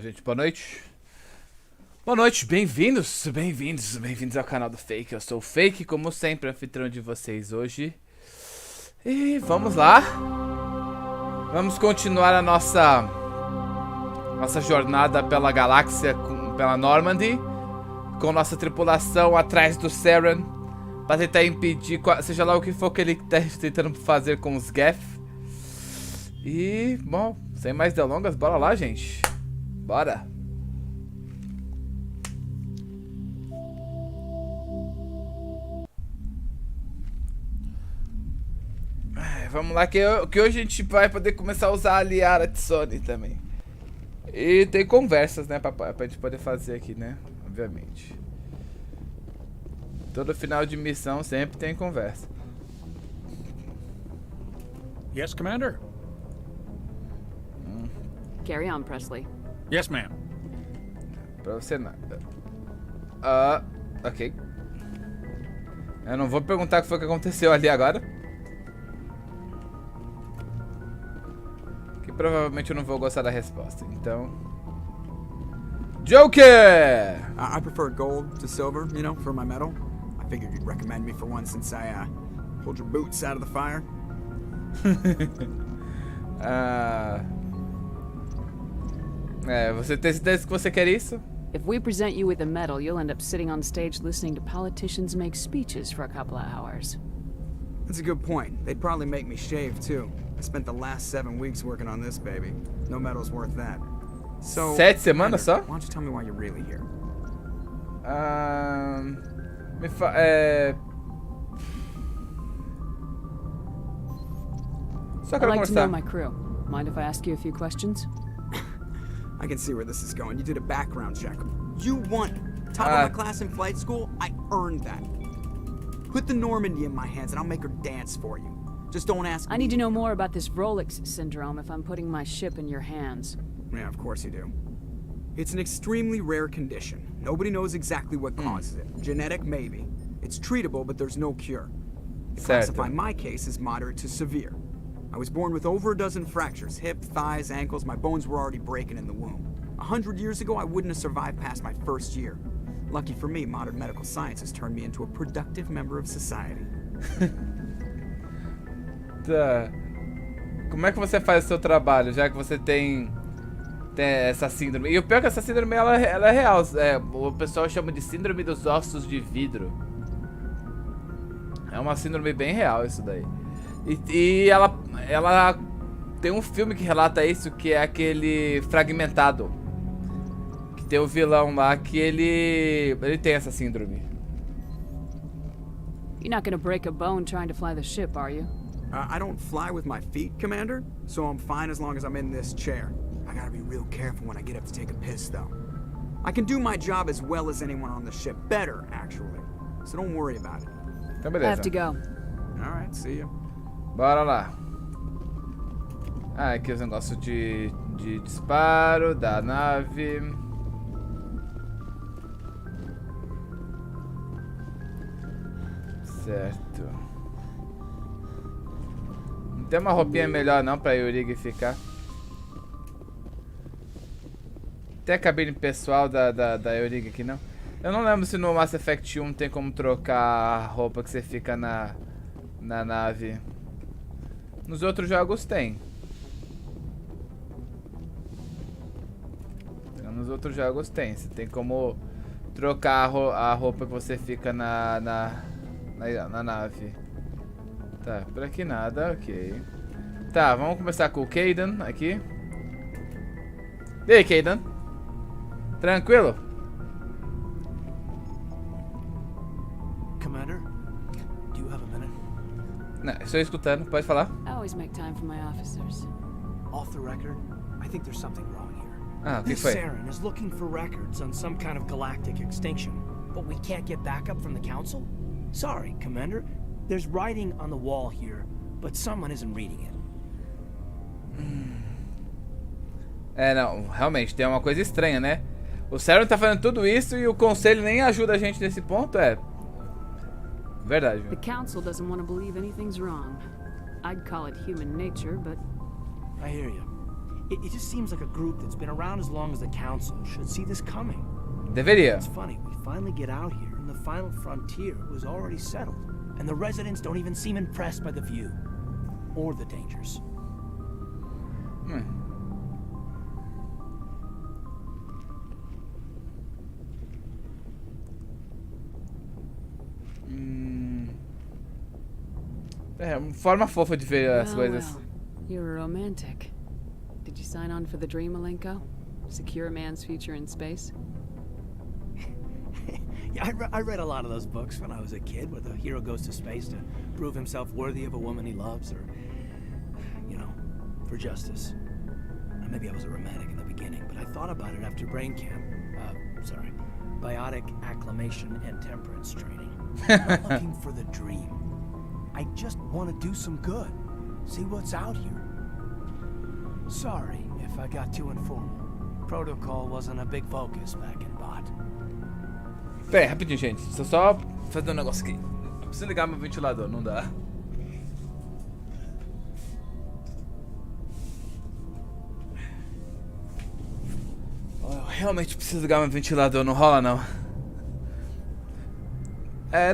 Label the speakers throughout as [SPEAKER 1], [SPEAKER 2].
[SPEAKER 1] gente, boa noite. Boa noite, bem-vindos ao canal do Fake. Eu sou o Fake, como sempre, anfitrião de vocês hoje. E vamos lá. Vamos continuar a nossa jornada pela galáxia, pela Normandy, com nossa tripulação atrás do Saren, para tentar impedir, seja lá o que for que ele está tentando fazer com os Geth. E, bom, sem mais delongas, bora lá, gente. Bora. Vamos lá, que hoje a gente vai poder começar a usar a Liara de Sony também. E tem conversas, né, pra gente poder fazer aqui, né, obviamente. Todo final de missão sempre tem conversa.
[SPEAKER 2] Yes, Commander?
[SPEAKER 3] Carry on, Presley.
[SPEAKER 2] Yes, ma'am.
[SPEAKER 1] Pra você nada. Ok. Eu não vou perguntar o que foi que aconteceu ali agora. Que provavelmente eu não vou gostar da resposta, então... Joker!
[SPEAKER 4] I prefer gold to silver, you know, for my medal. I figured you'd recommend me for one since I pulled your boots out of the fire.
[SPEAKER 1] Você tem certeza que você quer isso?
[SPEAKER 3] If we present you with a medal, you'll end up sitting on stage listening to politicians make speeches for a couple of hours.
[SPEAKER 4] That's a good point. They'd probably make me shave, too. I spent the last 7 weeks working on this baby. No medal's worth that. So,
[SPEAKER 1] 7 semanas só?
[SPEAKER 4] Why don't you tell me why you're really here?
[SPEAKER 1] Só
[SPEAKER 3] I'd
[SPEAKER 1] quero
[SPEAKER 3] like to know
[SPEAKER 1] conversar.
[SPEAKER 3] my crew. Mind if I ask you a few questions?
[SPEAKER 4] I can see where this is going. You did a background check. You won. Top of my class in flight school, I earned that. Put the Normandy in my hands and I'll make her dance for you. Just don't ask me.
[SPEAKER 3] I need to know more about this Rolex syndrome if I'm putting my ship in your hands.
[SPEAKER 4] Yeah, of course you do. It's an extremely rare condition. Nobody knows exactly what causes it. Genetic, maybe. It's treatable, but there's no cure. They classify my case as moderate to severe. I was born with over a dozen fractures, hip, thighs, ankles. My bones were already breaking in the womb. 100 years ago, I wouldn't have survived past my first year. Lucky for me, modern medical science has turned me into a productive member of society.
[SPEAKER 1] Tá. Como é que você faz o seu trabalho, já que você tem essa síndrome? E o pior é que essa síndrome ela é real. O pessoal chama de síndrome dos ossos de vidro. É uma síndrome bem real isso daí. E ela tem um filme que relata isso, que é aquele Fragmentado. Que tem o vilão lá que ele tem essa síndrome.
[SPEAKER 3] You're not gonna break a bone trying to fly the ship, are you?
[SPEAKER 4] I don't fly with my feet, Commander, so I'm fine as long as I'm in this chair. I gotta be real careful when I get up to take a piss, though. I can do my job as well as anyone on the ship. Better, actually. So don't worry about it.
[SPEAKER 1] Então
[SPEAKER 3] I
[SPEAKER 1] beleza.
[SPEAKER 3] have to go.
[SPEAKER 4] Alright, see you.
[SPEAKER 1] Bora lá. Aqui os negócios de disparo da nave. Certo. Não tem uma roupinha melhor não pra Yurigi ficar. Tem a cabine pessoal da Yurigi aqui não? Eu não lembro se no Mass Effect 1 tem como trocar a roupa que você fica na nave. Nos outros jogos tem. Nos outros jogos tem. Você tem como trocar a roupa que você fica na nave. Tá, por aqui nada, ok. Tá, vamos começar com o Kaidan aqui. E aí, Kaidan? Tranquilo?
[SPEAKER 5] Commander, do you have a minute?
[SPEAKER 1] Não, estou escutando, pode falar.
[SPEAKER 3] I always make time for my officers.
[SPEAKER 5] Off the record, I think there's something wrong here.
[SPEAKER 1] Ah, o que
[SPEAKER 5] This
[SPEAKER 1] foi?
[SPEAKER 5] Saren is looking for records on some kind of galactic extinction, but we can't get backup from the Council? Sorry, Commander. There's writing on the wall here, but someone isn't reading it.
[SPEAKER 1] Não, realmente, tem uma coisa estranha, né? O Saren tá fazendo tudo isso e o Conselho nem ajuda a gente nesse ponto, verdade,
[SPEAKER 3] The
[SPEAKER 1] viu?
[SPEAKER 3] Council doesn't want to believe anything's wrong. I'd call it human nature, but
[SPEAKER 5] I hear you. It just seems like a group that's been around as long as the council should see this coming.
[SPEAKER 1] Deveria.
[SPEAKER 5] It's funny, we finally get out here and the final frontier was already settled. And the residents don't even seem impressed by the view. Or the dangers.
[SPEAKER 1] É uma forma fofa de ver as coisas.
[SPEAKER 3] Well, you're a romantic. Did you sign on for the dream, Malenko? Secure a man's future in space?
[SPEAKER 5] Yeah, I read a lot of those books when I was a kid, where the hero goes to space to prove himself worthy of a woman he loves, or, you know, for justice. Maybe I was a romantic in the beginning, but I thought about it after brain camp. Biotic acclimation and temperance training. I'm not looking for the dream. I just want to do some good. See what's out here. Sorry if I got too informal. Protocol wasn't a big focus back in Bot.
[SPEAKER 1] Pera aí, rapidinho, gente. Deixa eu só fazer um negócio aqui. Eu preciso ligar meu ventilador, não dá. Eu realmente preciso ligar meu ventilador, não rola não.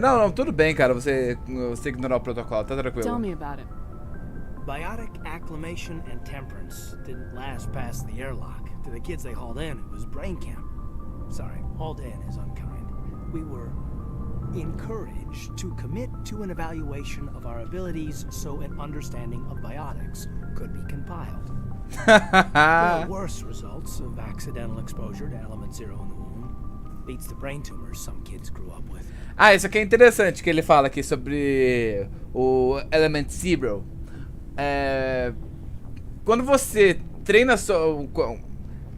[SPEAKER 1] Não, tudo bem, cara. Você ignorar o protocolo, tá tranquilo.
[SPEAKER 3] Tell me about it.
[SPEAKER 5] Biotic acclimation and temperance didn't last past the airlock. To the kids they hauled in, it was brain camp. Sorry, hauled in is unkind. We were encouraged to commit to an evaluation of our abilities so an understanding of biotics could be compiled. There are worse results of accidental exposure to element zero in the womb. Beats the brain tumors some kids grew up with.
[SPEAKER 1] Isso aqui é interessante que ele fala aqui sobre o Element Zero. Quando você treina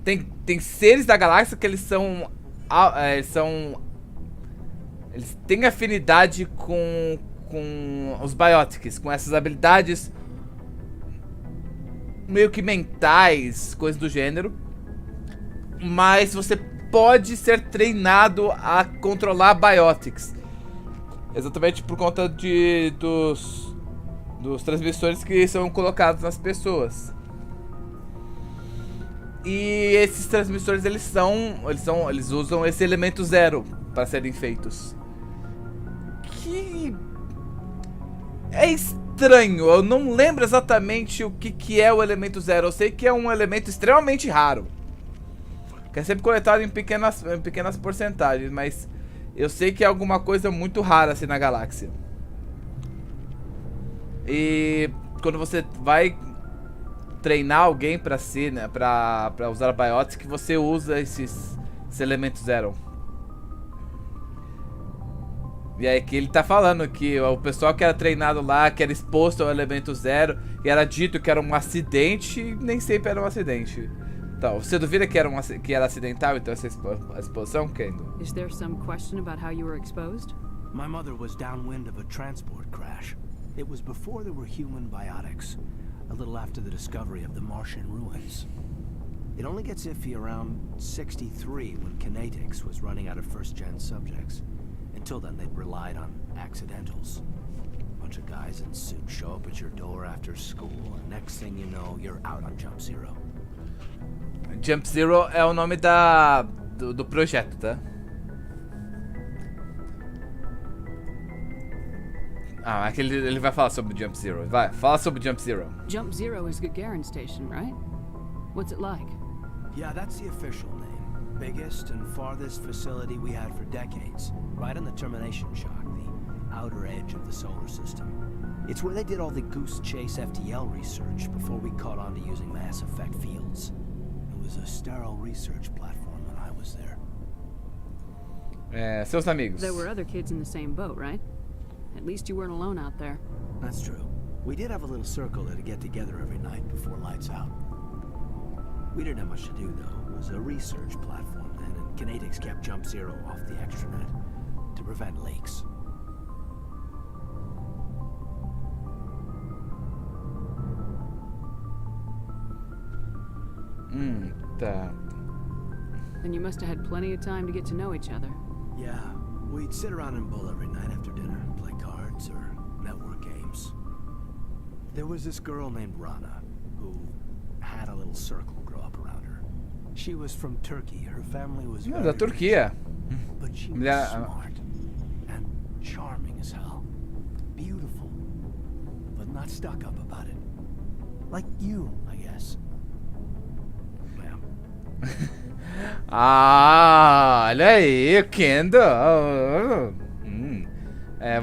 [SPEAKER 1] tem seres da galáxia que eles têm afinidade com os biotics, com essas habilidades meio que mentais, coisas do gênero. Mas você pode ser treinado a controlar biotics. Exatamente por conta dos transmissores que são colocados nas pessoas. E esses transmissores eles usam esse elemento zero para serem feitos. Que é estranho, eu não lembro exatamente o que é o elemento zero. Eu sei que é um elemento extremamente raro, que é sempre coletado em pequenas porcentagens, mas eu sei que é alguma coisa muito rara assim na galáxia. E quando você vai treinar alguém pra si, né, pra usar a biotics, que você usa esse elemento zero. E aí que ele tá falando que o pessoal que era treinado lá, que era exposto ao elemento zero, e era dito que era um acidente, e nem sempre era um acidente. Então, você duvida que era acidental, então, essa exposição, Kendo?
[SPEAKER 3] Is there some question about how you were exposed?
[SPEAKER 5] My mother was downwind of a transport crash. It was before there were human biotics, a little after the discovery of the Martian ruins. It only gets iffy around 63 when kinetics was running out of first-gen subjects. Until then, they'd relied on accidentals. A bunch of guys in suits show up at your door after school, and next thing you know, you're out on Jump Zero.
[SPEAKER 1] Jump Zero é o nome do projeto, tá? Aqui ele vai falar sobre o Jump Zero. Vai, fala sobre o Jump Zero.
[SPEAKER 3] Jump Zero is Gagarin Station, right? What's it like?
[SPEAKER 5] Yeah, that's the official name. Biggest and farthest facility we had for decades. Right on the termination shock, the outer edge of the solar system. It's where they did all the Goose Chase FTL research before we caught on to using masseffect fields. It was a sterile research platform when I was there.
[SPEAKER 1] Seus amigos.
[SPEAKER 3] There were other kids in the same boat, right? At least you weren't alone out there.
[SPEAKER 5] That's true. We did have a little circle that'd get together every night before lights out. We didn't have much to do, though. It was a research platform then, and kinetics kept Jump Zero off the extranet to prevent leaks.
[SPEAKER 1] Tá.
[SPEAKER 3] Then you must have had plenty of time to get to know each other.
[SPEAKER 5] Yeah, we'd sit around and bull every night after dinner, play cards or network games. There was this girl named Rana, who had a little circle grow up around her. She was from Turkey. Her family was
[SPEAKER 1] Da
[SPEAKER 5] very
[SPEAKER 1] Turquia.
[SPEAKER 5] rich, but she was
[SPEAKER 1] Liara-
[SPEAKER 5] smart and charming as hell. Beautiful, but not stuck up about it. Like you, I guess. Ma'am.
[SPEAKER 1] Ah, olha aí, Kendall.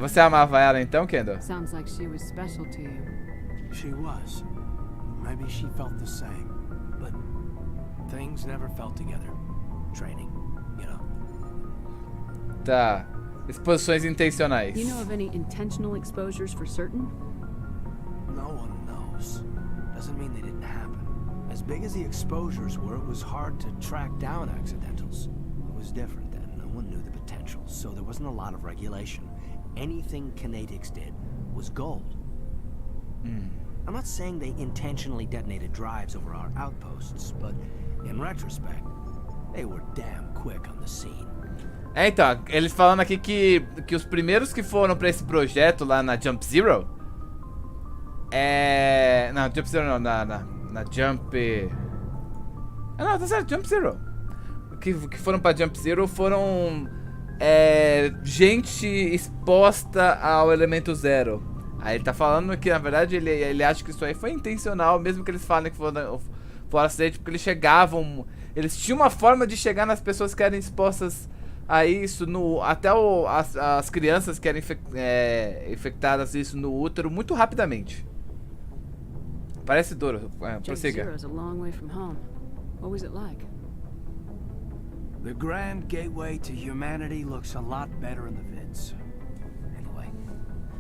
[SPEAKER 1] Você amava ela então, Kendall?
[SPEAKER 3] Sounds like she was special to you.
[SPEAKER 5] She was. Maybe she felt the same, but things never felt together. Training, you know.
[SPEAKER 1] Tá. Exposições intencionais.
[SPEAKER 3] You know of any intentional exposures for certain?
[SPEAKER 5] No one knows. Doesn't mean they didn't happen. As big as the exposures were, it was hard to track down accidentals. It was different then. No one knew the potential, so there wasn't a lot of regulation. Anything Canadics did was gold. I'm not saying they intentionally detonated drives over our outposts, but in retrospect, they were damn quick on the scene.
[SPEAKER 1] Então, eles falando aqui que os primeiros que foram pra esse projeto lá na Jump Zero. Não, Jump Zero não, na Jump. Não, tá certo, Jump Zero. Que foram pra Jump Zero foram gente exposta ao elemento zero. Aí ele tá falando que na verdade ele acha que isso aí foi intencional, mesmo que eles falem que foi acidente, porque eles chegavam. Eles tinham uma forma de chegar nas pessoas que eram expostas a isso, até as crianças que eram infectadas isso no útero muito rapidamente. Parece duro. Prossiga.
[SPEAKER 3] Jump Zero's a long way from home. What was it like?
[SPEAKER 5] The grand gateway to humanity looks a lot better in the vids. Anyway,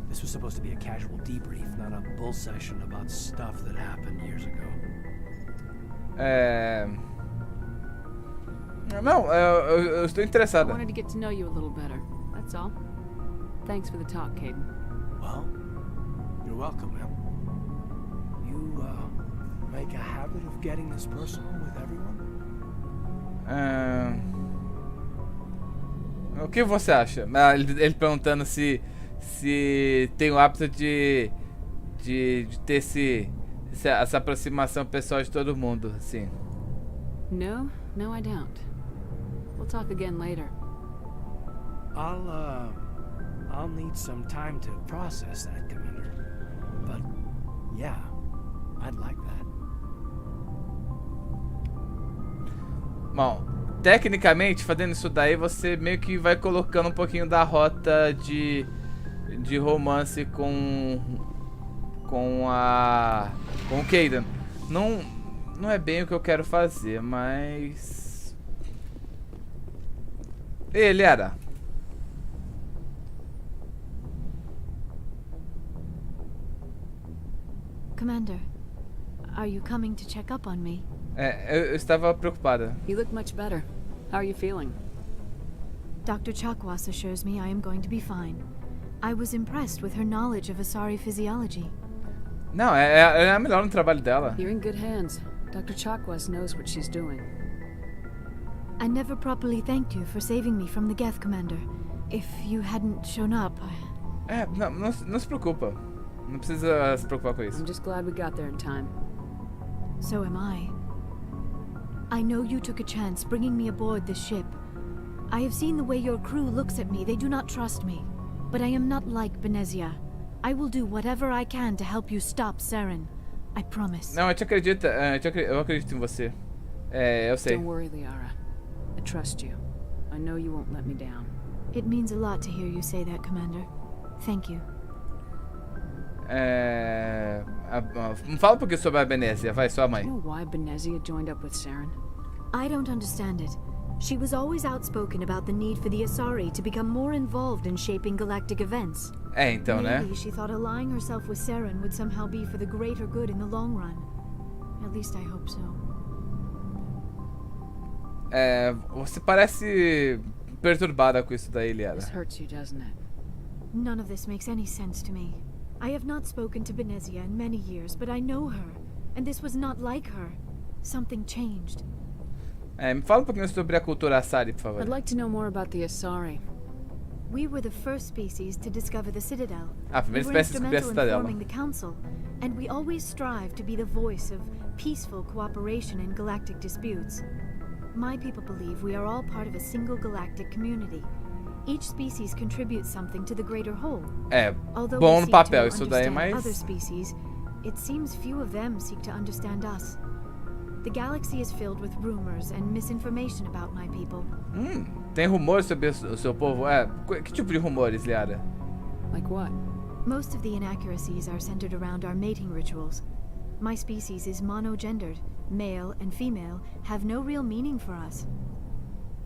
[SPEAKER 5] this was supposed to be a casual debrief, not a bull session about stuff that happened years ago.
[SPEAKER 1] Não, eu estou
[SPEAKER 3] I
[SPEAKER 1] interessado.
[SPEAKER 3] wanted to get to know you a little better. That's all. Thanks for the talk, Caden.
[SPEAKER 5] Well, you're welcome, ma'am. You, make a habit of getting this personal with everyone?
[SPEAKER 1] O que você acha? Ele perguntando se tem o hábito de ter essa aproximação pessoal de todo mundo, assim.
[SPEAKER 3] No, I don't. We'll talk again later.
[SPEAKER 5] I'll need some time to process that, Commander. But, yeah, I'd like that.
[SPEAKER 1] Bom, tecnicamente, fazendo isso daí, você meio que vai colocando um pouquinho da rota de romance com o Caden. Não é bem o que eu quero fazer, mas... Ei, Liara.
[SPEAKER 6] Commander, are you coming to check up on me?
[SPEAKER 1] Eu estava preocupada.
[SPEAKER 3] You look much better. How are you feeling?
[SPEAKER 6] Dr. Chakwas assures me I am going to be fine. I was impressed with her knowledge of Asari physiology.
[SPEAKER 1] Não, ela é a melhor no trabalho dela.
[SPEAKER 3] You're in good hands. Dr. Chakwas knows what she's doing.
[SPEAKER 6] I never properly thanked you for saving me from the Geth, Commander. If you hadn't shown up,
[SPEAKER 1] Não se preocupa. Não precisa se preocupar com isso.
[SPEAKER 3] I'm just glad we got there in time.
[SPEAKER 6] So am I. I know you took a chance bringing me aboard this ship. I have seen the way your crew looks at me. They do not trust me. But I am not like Benezia. I will do whatever I can to help you stop Saren. I promise.
[SPEAKER 1] Não, eu te acredito. Eu acredito em você. Eu sei.
[SPEAKER 3] Don't worry, Liara. I trust you. I know you won't let me down.
[SPEAKER 6] It means a lot to hear you say that, Commander. Thank you.
[SPEAKER 1] Fala um pouquinho sobre a Benezia, vai, sua mãe.
[SPEAKER 3] Do you know why Benezia joined up with Saren?
[SPEAKER 6] I don't understand it. She was always outspoken about the need for the Asari to become more involved in shaping galactic events.
[SPEAKER 1] Então, né?
[SPEAKER 6] Maybe she thought allying herself with Saren would somehow be for the greater good in the long run. At least I hope so.
[SPEAKER 1] Você parece perturbada com isso daí, Liara.
[SPEAKER 3] This hurts you, doesn't it?
[SPEAKER 6] None of this makes any sense to me. I have not spoken to Benezia in many years, but I know her. And this was not like her. Something changed.
[SPEAKER 1] Me fala um pouquinho sobre a cultura Asari, por favor.
[SPEAKER 3] I'd like to know more about the Asari.
[SPEAKER 6] We were the first species to discover the Citadel.
[SPEAKER 1] A primeira
[SPEAKER 6] We were
[SPEAKER 1] espécie a descobrir a
[SPEAKER 6] instrumental in
[SPEAKER 1] cidadela.
[SPEAKER 6] forming the Council, and we always strive to be the voice of peaceful cooperation in galactic disputes. My people believe we are all part of a single galactic community. Each species contributes something to the greater whole.
[SPEAKER 1] É,
[SPEAKER 6] Although
[SPEAKER 1] bom
[SPEAKER 6] we
[SPEAKER 1] no
[SPEAKER 6] seek
[SPEAKER 1] papel,
[SPEAKER 6] to
[SPEAKER 1] isso daí,
[SPEAKER 6] understand other
[SPEAKER 1] mas...
[SPEAKER 6] species, it seems few of them seek to understand us. The galaxy is filled with rumors and misinformation about my people.
[SPEAKER 1] Tem rumores sobre o seu povo? É, que tipo de rumores, Liara?
[SPEAKER 3] Like what?
[SPEAKER 6] Most of the inaccuracies are centered around our mating rituals. My species is monogendered. Male and female have no real meaning for us.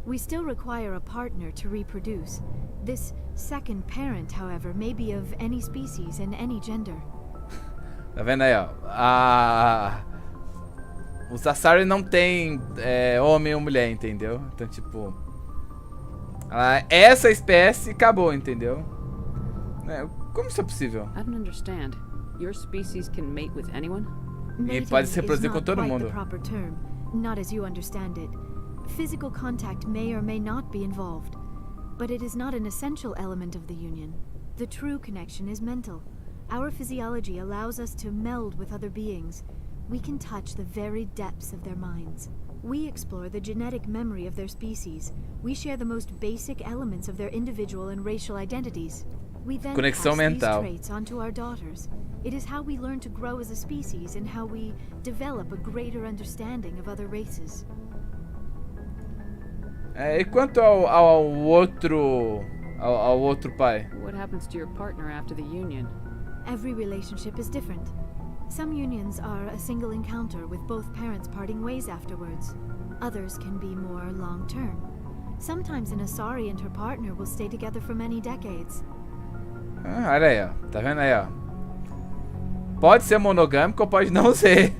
[SPEAKER 6] We still require a partner to reproduce. This second parent, however, may be of any species and any gender.
[SPEAKER 1] Tá vendo aí, ó? Os Asari não tem homem ou mulher, entendeu? Então, tipo... essa espécie acabou, entendeu? Como isso é possível?
[SPEAKER 3] I don't understand. Your species can mate with anyone?
[SPEAKER 1] E pode se reproduzir com todo mundo.
[SPEAKER 6] The proper term, not as you understand it. Physical contact may or may not be involved, but it is not an essential element of the union. The true connection is mental. Our physiology allows us to meld with other beings. We can touch the very depths of their minds. We explore the genetic memory of their species. We share the most basic elements of their individual and racial identities. We then
[SPEAKER 1] Conexão
[SPEAKER 6] pass
[SPEAKER 1] mental.
[SPEAKER 6] these traits onto our daughters. It is how we learn to grow as a species and how we develop a greater understanding of other races.
[SPEAKER 1] E quanto ao outro pai?
[SPEAKER 3] What happens to your partner after the union?
[SPEAKER 6] Every relationship is different. Some unions are a single encounter with both parents parting ways afterwards. Others can be more long-term. Sometimes an Asari and her partner will stay together for many decades.
[SPEAKER 1] Olha aí, ó. Tá vendo aí, ó? Pode ser monogâmico ou pode não ser.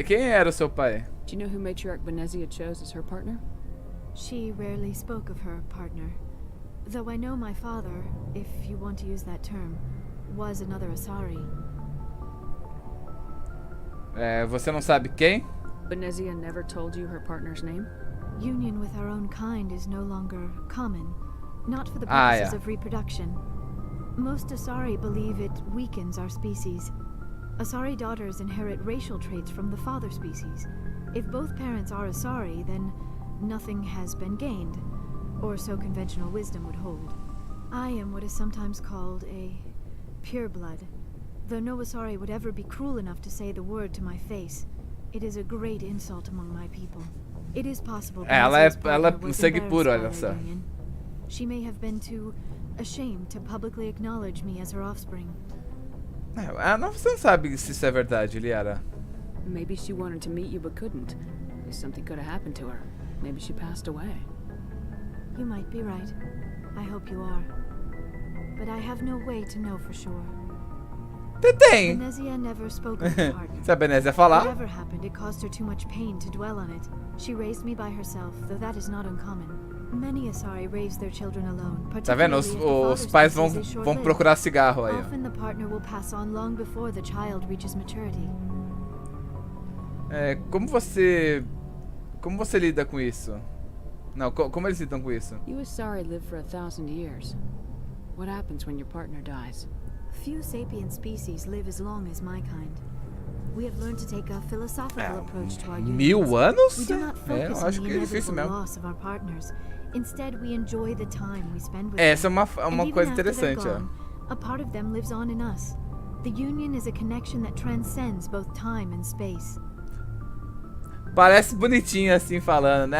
[SPEAKER 1] Quem era o seu pai?
[SPEAKER 3] Do you know who matriarch Venezia chose as her partner?
[SPEAKER 6] She rarely spoke of her partner. Though I know my father, if you want to use that term, was another Asari.
[SPEAKER 1] Você não sabe quem?
[SPEAKER 3] Venezia never told you her partner's name?
[SPEAKER 6] Union with our own kind is no longer common. Not for the purposes of reproduction. Most Asari believe it weakens our species. Asari daughters inherit racial traits from the father species. If both parents are Asari, then nothing has been gained, or so conventional wisdom would hold. I am what is sometimes called a pureblood, though no Asari would ever be cruel enough to say the word to my face. It is a great insult among my people. It is possible
[SPEAKER 1] Ela é sangue puro, olha só.
[SPEAKER 6] She may have been too ashamed to publicly acknowledge me as her offspring.
[SPEAKER 1] Você não sabe se isso é verdade, Liara.
[SPEAKER 3] Maybe she wanted to meet you but couldn't. Something could have happened to her. Maybe she passed away.
[SPEAKER 6] You might be right. I hope you are. But I have no way to know for sure.
[SPEAKER 1] Tem!
[SPEAKER 6] Venezia never spoke of her partner.
[SPEAKER 1] Se a Venezia falar...
[SPEAKER 6] Whatever happened, it caused her too much pain to dwell on it. She raised me by herself, though that is not uncommon. Many Asari raise their children alone,
[SPEAKER 1] Tá vendo? Os pais vão procurar cigarro aí, ó.
[SPEAKER 6] Often the partner will pass on long before the child reaches maturity.
[SPEAKER 1] Como você lida com isso? Não, como eles lidam com isso?
[SPEAKER 3] You Asari live for 1,000 years. What happens when your partner dies?
[SPEAKER 6] Few sapient species live as long as my kind. We have learned to take a philosophical approach to our unions.
[SPEAKER 1] 1000 anos?
[SPEAKER 6] We do not focus
[SPEAKER 1] Eu acho
[SPEAKER 6] on
[SPEAKER 1] que
[SPEAKER 6] the
[SPEAKER 1] é difícil
[SPEAKER 6] inevitable
[SPEAKER 1] mesmo.
[SPEAKER 6] loss of our partners. Instead, we enjoy the time we spend with
[SPEAKER 1] Essa é
[SPEAKER 6] them.
[SPEAKER 1] uma
[SPEAKER 6] And
[SPEAKER 1] coisa
[SPEAKER 6] even after they're
[SPEAKER 1] interessante, ó.
[SPEAKER 6] gone, a part of them lives on in us. The union is a connection that transcends both time and space.
[SPEAKER 1] Parece bonitinho assim falando, né?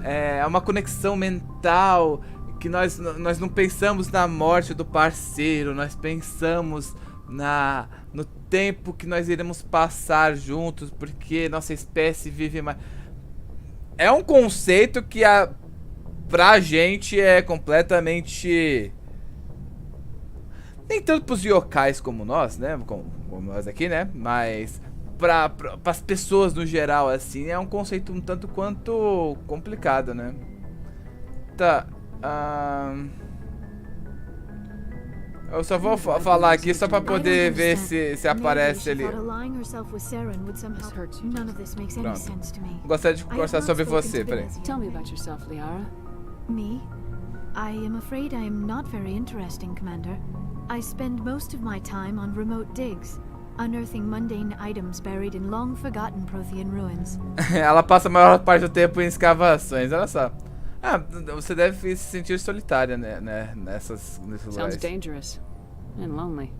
[SPEAKER 1] É uma conexão mental, que nós não pensamos na morte do parceiro, nós pensamos no tempo que nós iremos passar juntos, porque nossa espécie vive mais... É um conceito que pra gente é completamente... Nem tanto pros yokais como nós, né? Como nós aqui, né? Mas... Para as pessoas no geral, assim, é um conceito um tanto quanto complicado, né? Tá. Eu só vou falar aqui só para poder ver se aparece ali. Pronto. Gostaria de conversar sobre você, peraí.
[SPEAKER 3] Tell me about yourself, Liara.
[SPEAKER 6] Me? I am afraid I am not very interesting, Commander. I spend most of my time on remote digs. unearthing mundane items buried in long-forgotten Prothean ruins.
[SPEAKER 1] Ela passa a maior parte do tempo em escavações, olha só. Ah, você deve se sentir solitária, né, nesses
[SPEAKER 3] Sounds
[SPEAKER 1] lugares.
[SPEAKER 3] dangerous. And lonely.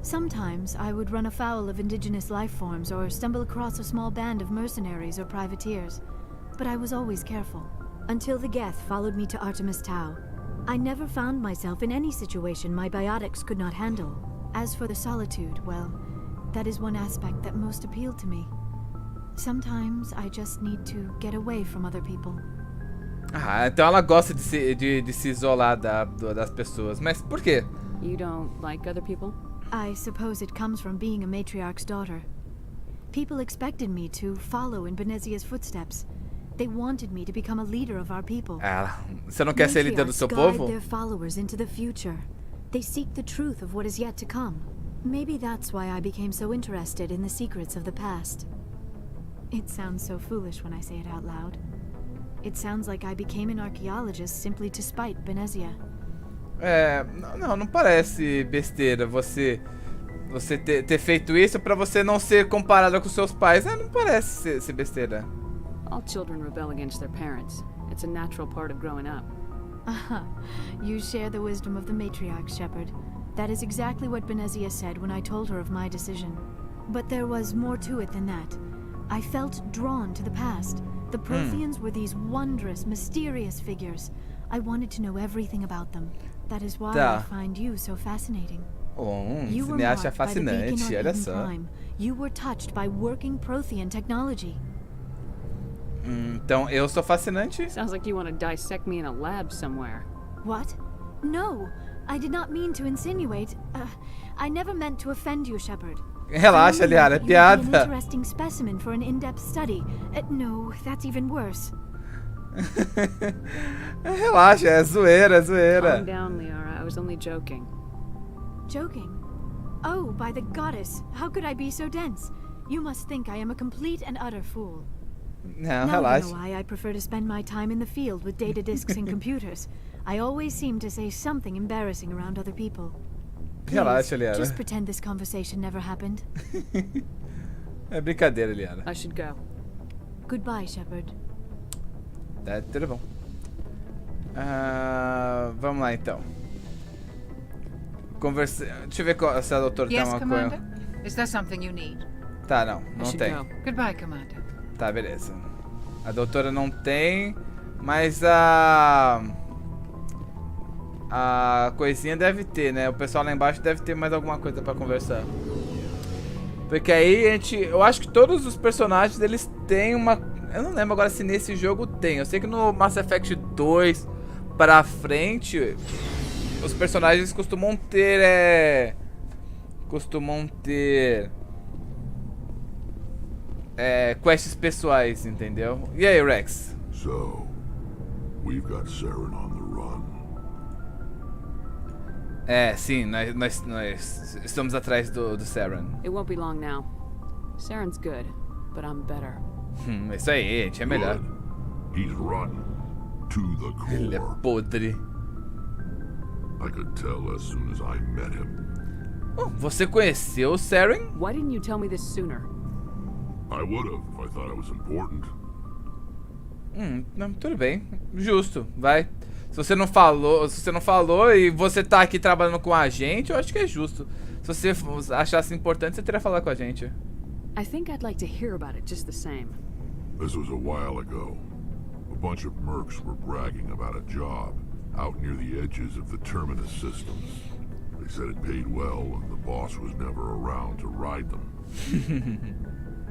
[SPEAKER 6] Sometimes I would run afoul of indigenous life forms or stumble across a small band of mercenaries or privateers. But I was always careful. Until the Geth followed me to Artemis Tau. I never found myself in any situation my biotics could not handle. As for the solitude, well, that is one aspect that most appealed to me. Sometimes I just need to get away from other people.
[SPEAKER 1] Ah, então ela gosta de se isolar das pessoas. Mas por quê?
[SPEAKER 3] You don't like other people?
[SPEAKER 6] I suppose it comes from being a matriarch's daughter. People expected me to follow in Benezia's footsteps. They wanted me to become a leader of our people.
[SPEAKER 1] Ah, você não quer ser líder do seu
[SPEAKER 6] Matriarchs
[SPEAKER 1] povo?
[SPEAKER 6] guide their followers into the future. They seek the truth of what is yet to come. Maybe that's why I became so interested in the secrets of the past. It sounds so foolish when I say it out loud. It sounds like I became an archaeologist simply to spite Benezia.
[SPEAKER 1] Não parece besteira você ter feito isso pra você não ser comparada com seus pais. Não parece ser besteira.
[SPEAKER 3] All children rebel against their parents. It's a natural part of growing up.
[SPEAKER 6] You share the wisdom of the matriarch, Shepard. That is exactly what Benezia said when I told her of my decision. But there was more to it than that. I felt drawn to the past. The Protheans were these wondrous, mysterious figures. I wanted to know everything about them. That is why I find you so fascinating.
[SPEAKER 1] You me acha fascinante, olha só.
[SPEAKER 6] You were touched by working Prothean technology.
[SPEAKER 1] Então eu sou fascinante?
[SPEAKER 3] Sounds like you want to dissect me in a lab somewhere.
[SPEAKER 6] What? No, I did not mean to insinuate. I never meant to offend you, Shepard.
[SPEAKER 1] Relaxa, Liara, é piada.
[SPEAKER 6] An interesting specimen for an in-depth study. No, that's even worse.
[SPEAKER 1] Relaxa, é zoeira, é zoeira.
[SPEAKER 3] Calm down, Liara. I was only joking.
[SPEAKER 6] Joking? Oh, by the goddess, how could I be so dense? You must think I am a complete and utter fool.
[SPEAKER 1] Não,
[SPEAKER 6] Now
[SPEAKER 1] relaxa.
[SPEAKER 6] you know why I prefer to spend my time in the field with data disks and computers. I always seem to say something embarrassing around other people. Please,
[SPEAKER 1] Relaxa, Liara.
[SPEAKER 6] just pretend this conversation never happened.
[SPEAKER 1] É brincadeira, Liara.
[SPEAKER 3] I should go.
[SPEAKER 6] Goodbye, Shepard.
[SPEAKER 1] Tá, tudo bom. Vamos lá, então. Deixa eu ver se a doutora tem
[SPEAKER 7] Yes,
[SPEAKER 1] uma
[SPEAKER 7] Commander?
[SPEAKER 1] coisa.
[SPEAKER 7] Is there something you need?
[SPEAKER 1] Tá, não
[SPEAKER 3] I should
[SPEAKER 1] tem.
[SPEAKER 3] go.
[SPEAKER 7] Goodbye, Commander.
[SPEAKER 1] Tá, beleza. A doutora não tem, mas a coisinha deve ter, né? O pessoal lá embaixo deve ter mais alguma coisa pra conversar. Porque aí eu acho que todos os personagens eles têm uma... Eu não lembro agora se nesse jogo tem. Eu sei que no Mass Effect 2 pra frente, os personagens costumam ter... quests pessoais, entendeu? E aí, Rex?
[SPEAKER 8] So, we've got Saren on the run.
[SPEAKER 1] Sim, nós estamos atrás do Saren.
[SPEAKER 3] It won't be long now. Saren's good, but I'm better.
[SPEAKER 1] Isso aí, a gente é melhor.
[SPEAKER 8] Good. He's rotten. To the
[SPEAKER 1] Ele é
[SPEAKER 8] core.
[SPEAKER 1] podre.
[SPEAKER 8] I could tell as soon as I met him.
[SPEAKER 1] Você conheceu o Saren?
[SPEAKER 3] Why didn't you tell me this sooner?
[SPEAKER 8] I would have if I thought it was important.
[SPEAKER 1] Não, tudo bem. Justo, vai. Se você não falou e você tá aqui trabalhando com a gente, eu acho que é justo. Se você achasse importante, você teria falado com a gente.
[SPEAKER 3] I think I'd like to hear about it just the same.
[SPEAKER 8] This was a while ago. A bunch of mercs were bragging about a job out near the edges of the terminus systems. They said it paid well and the boss was never around to ride them.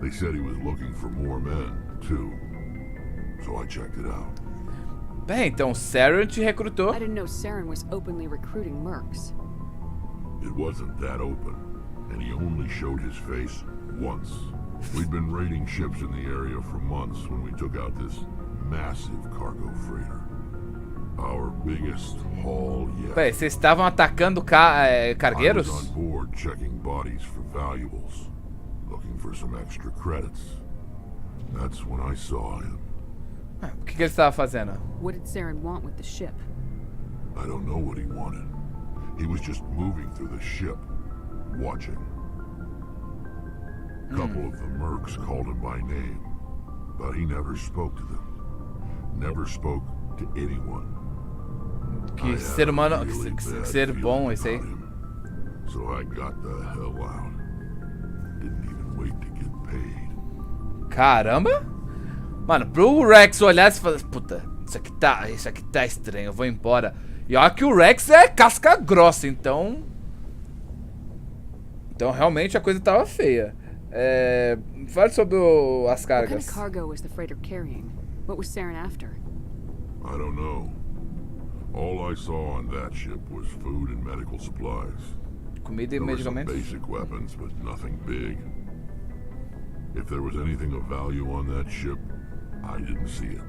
[SPEAKER 8] They said he was looking for more men, too. So I checked it out.
[SPEAKER 1] Bem, então o Saren te recrutou.
[SPEAKER 3] I didn't know Saren was openly recruiting mercs.
[SPEAKER 8] It wasn't that open, and he only showed his face once. We'd been raiding ships in the area for months when we took out this massive cargo freighter. Our biggest haul yet.
[SPEAKER 1] Bem, vocês estavam atacando cargueiros?
[SPEAKER 8] I was on board checking bodies for valuables, looking for some extra credits. That's when I saw him.
[SPEAKER 1] O que ele estava fazendo?
[SPEAKER 3] What did Saren want with the ship?
[SPEAKER 8] I don't know what he wanted. He was just moving through the ship, watching. A couple of the mercs called him by name, but he never spoke to them. Never spoke to anyone.
[SPEAKER 1] Que ser humano, que ser bom esse aí.
[SPEAKER 8] So I got the hell out. Didn't even wait to get paid.
[SPEAKER 1] Caramba! Mano, pro Rex olhar e falar, puta, isso aqui tá estranho, eu vou embora. E olha que o Rex é casca grossa, então realmente a coisa tava feia. Fale sobre as cargas.
[SPEAKER 3] What kind of cargo was the freighter carrying? What was Saren after?
[SPEAKER 8] I don't know. All I saw on that ship was food and medical supplies.
[SPEAKER 1] Comida e
[SPEAKER 8] There were some
[SPEAKER 1] medicamentos.
[SPEAKER 8] basic weapons, but nothing big. If there was anything of value on that ship, I didn't see it.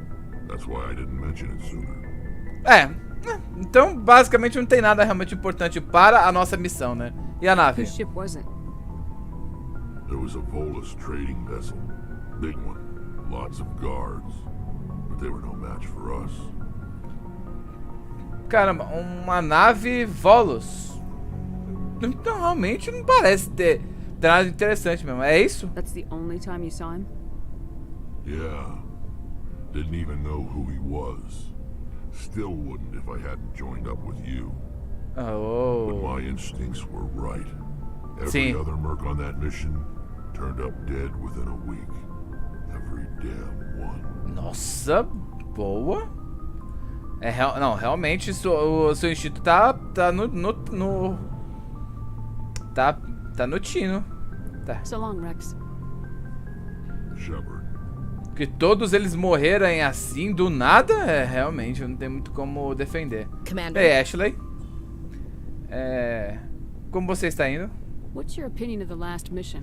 [SPEAKER 8] That's why I didn't mention it sooner.
[SPEAKER 1] Então basicamente não tem nada realmente importante para a nossa missão, né? E a nave?
[SPEAKER 3] Whose ship was it?
[SPEAKER 8] There was a Volus trading vessel. Big one. Lots of guards. But they were no match for us.
[SPEAKER 1] Caramba, uma nave Volus. Então realmente não parece ter nada interessante mesmo. É isso?
[SPEAKER 3] That's the only time you saw him?
[SPEAKER 8] Yeah. Didn't even know who he was. Still wouldn't if I hadn't joined up with you. But
[SPEAKER 1] Oh.
[SPEAKER 8] my instincts were right. Every
[SPEAKER 1] Sim.
[SPEAKER 8] other merc on that mission turned up dead within a week. Every damn one.
[SPEAKER 1] Nossa, boa. Não, realmente o seu instinto tá no tino. Tá.
[SPEAKER 3] So long, Rex.
[SPEAKER 8] Shepard.
[SPEAKER 1] Que todos eles morrerem assim do nada, realmente não tem muito como defender.
[SPEAKER 7] Commander.
[SPEAKER 1] Ei, Ashley. Como você está indo?
[SPEAKER 3] What's your opinion of the last mission?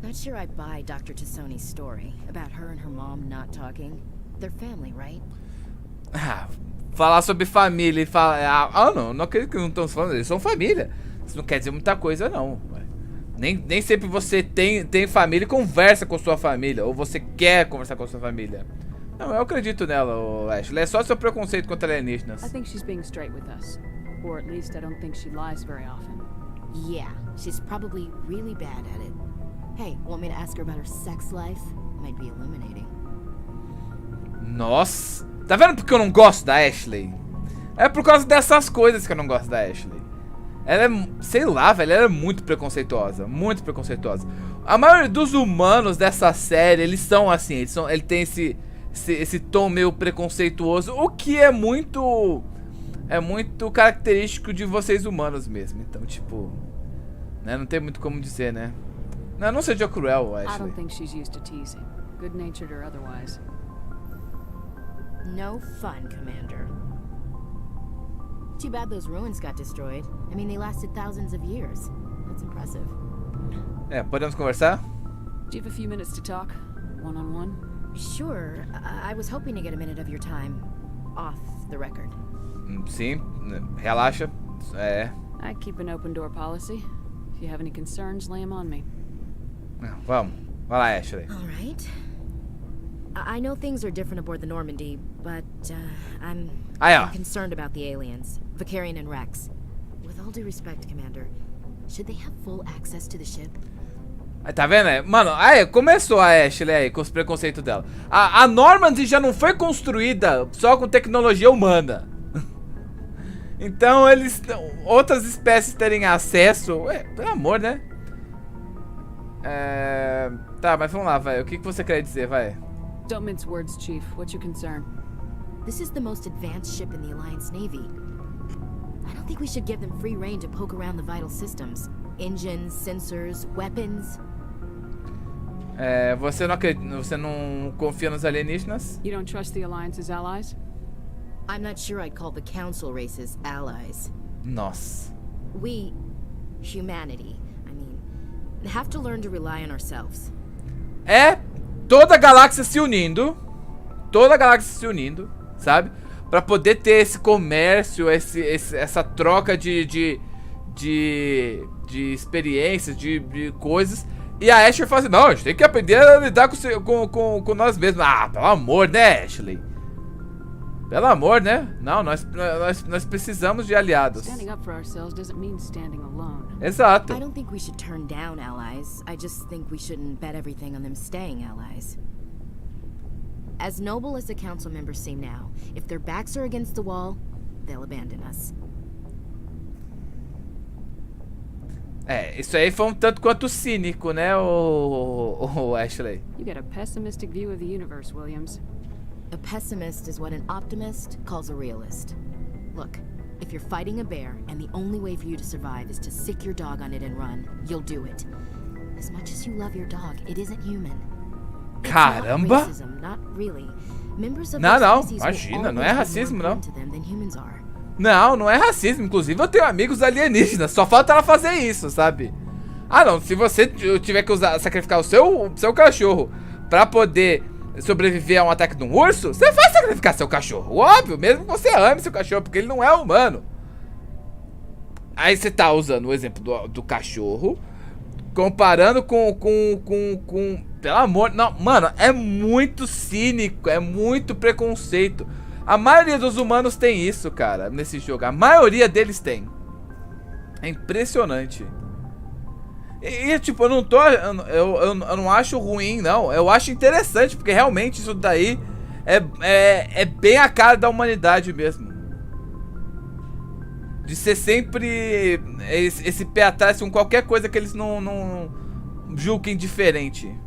[SPEAKER 7] Not sure I buy Dr. Tassoni's story about her and her mom not talking. They're family, right?
[SPEAKER 1] Falar sobre família e falar... não acredito que não estão falando, eles são família. Isso não quer dizer muita coisa, não. Nem sempre você tem família e conversa com sua família. Ou você quer conversar com sua família. Não, eu acredito nela, Ashley. É só seu preconceito contra alienígenas.
[SPEAKER 3] I think she's being straight with us. Or at least I don't think she lies very often.
[SPEAKER 7] Yeah, she's probably really bad at it. Hey, want me to ask her about her sex life? Might be illuminating.
[SPEAKER 1] Nossa. Tá vendo porque eu não gosto da Ashley? É por causa dessas coisas que eu não gosto da Ashley. Ela é, sei lá, velho, ela é muito preconceituosa. Muito preconceituosa. A maioria dos humanos dessa série, eles são assim. Ele tem esse tom meio preconceituoso. O que é muito característico de vocês humanos mesmo. Então, tipo, né, não tem muito como dizer, né? Não seja cruel,
[SPEAKER 3] I
[SPEAKER 1] Ashley.
[SPEAKER 3] don't think she's used to teasing, good-natured or otherwise.
[SPEAKER 7] No fun, Commander. Too bad those ruins got destroyed. I mean, they lasted thousands of years. That's impressive.
[SPEAKER 1] Podemos conversar?
[SPEAKER 3] Do you have a few minutes to talk? One-on-one?
[SPEAKER 7] Sure. I was hoping to get a minute of your time off the record.
[SPEAKER 1] Sim, relaxa.
[SPEAKER 3] I keep an open door policy. If you have any concerns, lay them on me.
[SPEAKER 1] Vamos. Vai lá, Ashley.
[SPEAKER 7] All right. I know things are different aboard the Normandy, but I'm concerned about the aliens, Vicarian and Rex. With all due respect, Commander, should they have full access to the ship?
[SPEAKER 1] Tá vendo? Mano, aí começou a Ashley aí com os preconceitos dela. A Normandy já não foi construída só com tecnologia humana. Então outras espécies terem acesso, pelo amor, né? Tá, mas vamos lá, vai. O que você quer dizer, vai?
[SPEAKER 3] Don't mince words, Chief. What's your concern?
[SPEAKER 7] This is the most advanced ship in the Alliance Navy. I don't think we should give them free rein to poke around the vital systems. Engines, sensors, weapons.
[SPEAKER 1] Você não confia nos alienígenas?
[SPEAKER 3] You don't trust the Alliance's allies?
[SPEAKER 7] I'm not sure I'd call the Council races allies.
[SPEAKER 1] Nossa.
[SPEAKER 7] We, humanity, I mean, have to learn to rely on ourselves.
[SPEAKER 1] Toda a galáxia se unindo. Toda a galáxia se unindo, sabe? Pra poder ter esse comércio, essa troca de experiências, de coisas. E a Ashley fala assim, não, a gente tem que aprender a lidar com nós mesmos. Pelo amor, né, Ashley? Pelo amor, né? Não, nós precisamos de aliados.
[SPEAKER 3] Standing up for ourselves doesn't mean standing alone.
[SPEAKER 1] Exato.
[SPEAKER 7] I don't think we should turn down allies. I just think we shouldn't bet everything on them staying allies. As noble as the council members seem now, if their backs are against the wall, they'll abandon us.
[SPEAKER 1] Isso aí foi um tanto quanto cínico, né, o Ashley?
[SPEAKER 3] You get a pessimistic view of the universe, Williams.
[SPEAKER 7] A pessimist is what an optimist calls a realist. Look, if you're fighting a bear and the only way for you to survive is to sick your dog on it and run, you'll do it. As much as you love your dog, it isn't human.
[SPEAKER 1] Caramba! Não, imagina, não é racismo, não. Não é racismo, inclusive eu tenho amigos alienígenas, só falta ela fazer isso, sabe? Ah não, se você tiver que sacrificar o seu cachorro pra poder sobreviver a um ataque de um urso, você vai sacrificar seu cachorro, óbvio, mesmo que você ame seu cachorro, porque ele não é humano. Aí você tá usando o exemplo do cachorro, comparando com pelo amor, não, mano, é muito cínico, é muito preconceito. A maioria dos humanos tem isso, cara, nesse jogo. A maioria deles tem. É impressionante. E tipo, eu não tô... Eu não acho ruim, não. Eu acho interessante, porque realmente isso daí é bem a cara da humanidade mesmo. De ser sempre esse pé atrás com qualquer coisa que eles não julguem diferente.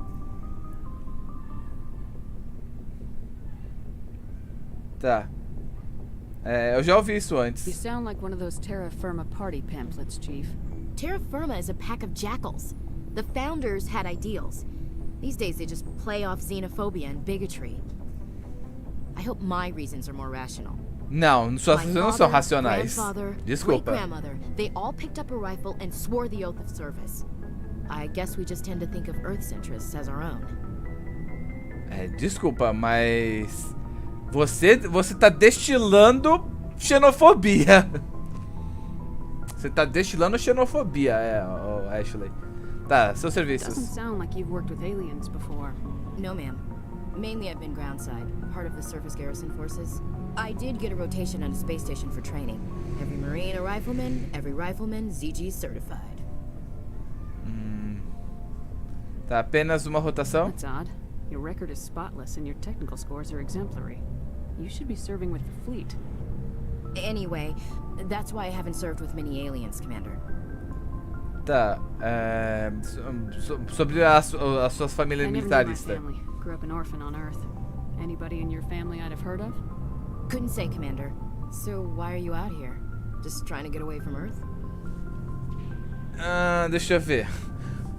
[SPEAKER 1] Tá. Eu já ouvi isso antes.
[SPEAKER 3] You sound like one of those Terra Firma party pamphlets, Chief.
[SPEAKER 7] Terra Firma is a pack of jackals. The founders had ideals. These days they just play off xenophobia and bigotry. I hope my reasons are more rational.
[SPEAKER 1] Não, suas razões não são racionais. Desculpa.
[SPEAKER 7] Great-grandmother, they all picked up a rifle and swore the oath of service. I guess we just tend to think of Earth's interests as our own.
[SPEAKER 1] Desculpa, mas você tá destilando xenofobia. Você tá destilando xenofobia, Ashley. Tá, seus serviços.
[SPEAKER 3] Doesn't sound like you've worked with aliens before.
[SPEAKER 7] No, ma'am. Mainly I've been groundside, part of the surface garrison forces. I did get a rotation on a space station for training. Every Marine a rifleman, every rifleman ZG certified.
[SPEAKER 1] Tá, apenas uma rotação?
[SPEAKER 3] That's odd. Your record is spotless and your technical scores are exemplary. You should be serving with the fleet.
[SPEAKER 7] Anyway, that's why I haven't served with many aliens, Commander.
[SPEAKER 1] Tá, sobre as suas famílias militaristas.
[SPEAKER 3] Grew up an orphan on Earth. Anybody in your family I'd have heard of?
[SPEAKER 7] Couldn't say, Commander. So why are you out here? Just trying to get away from Earth?
[SPEAKER 1] Deixa eu ver.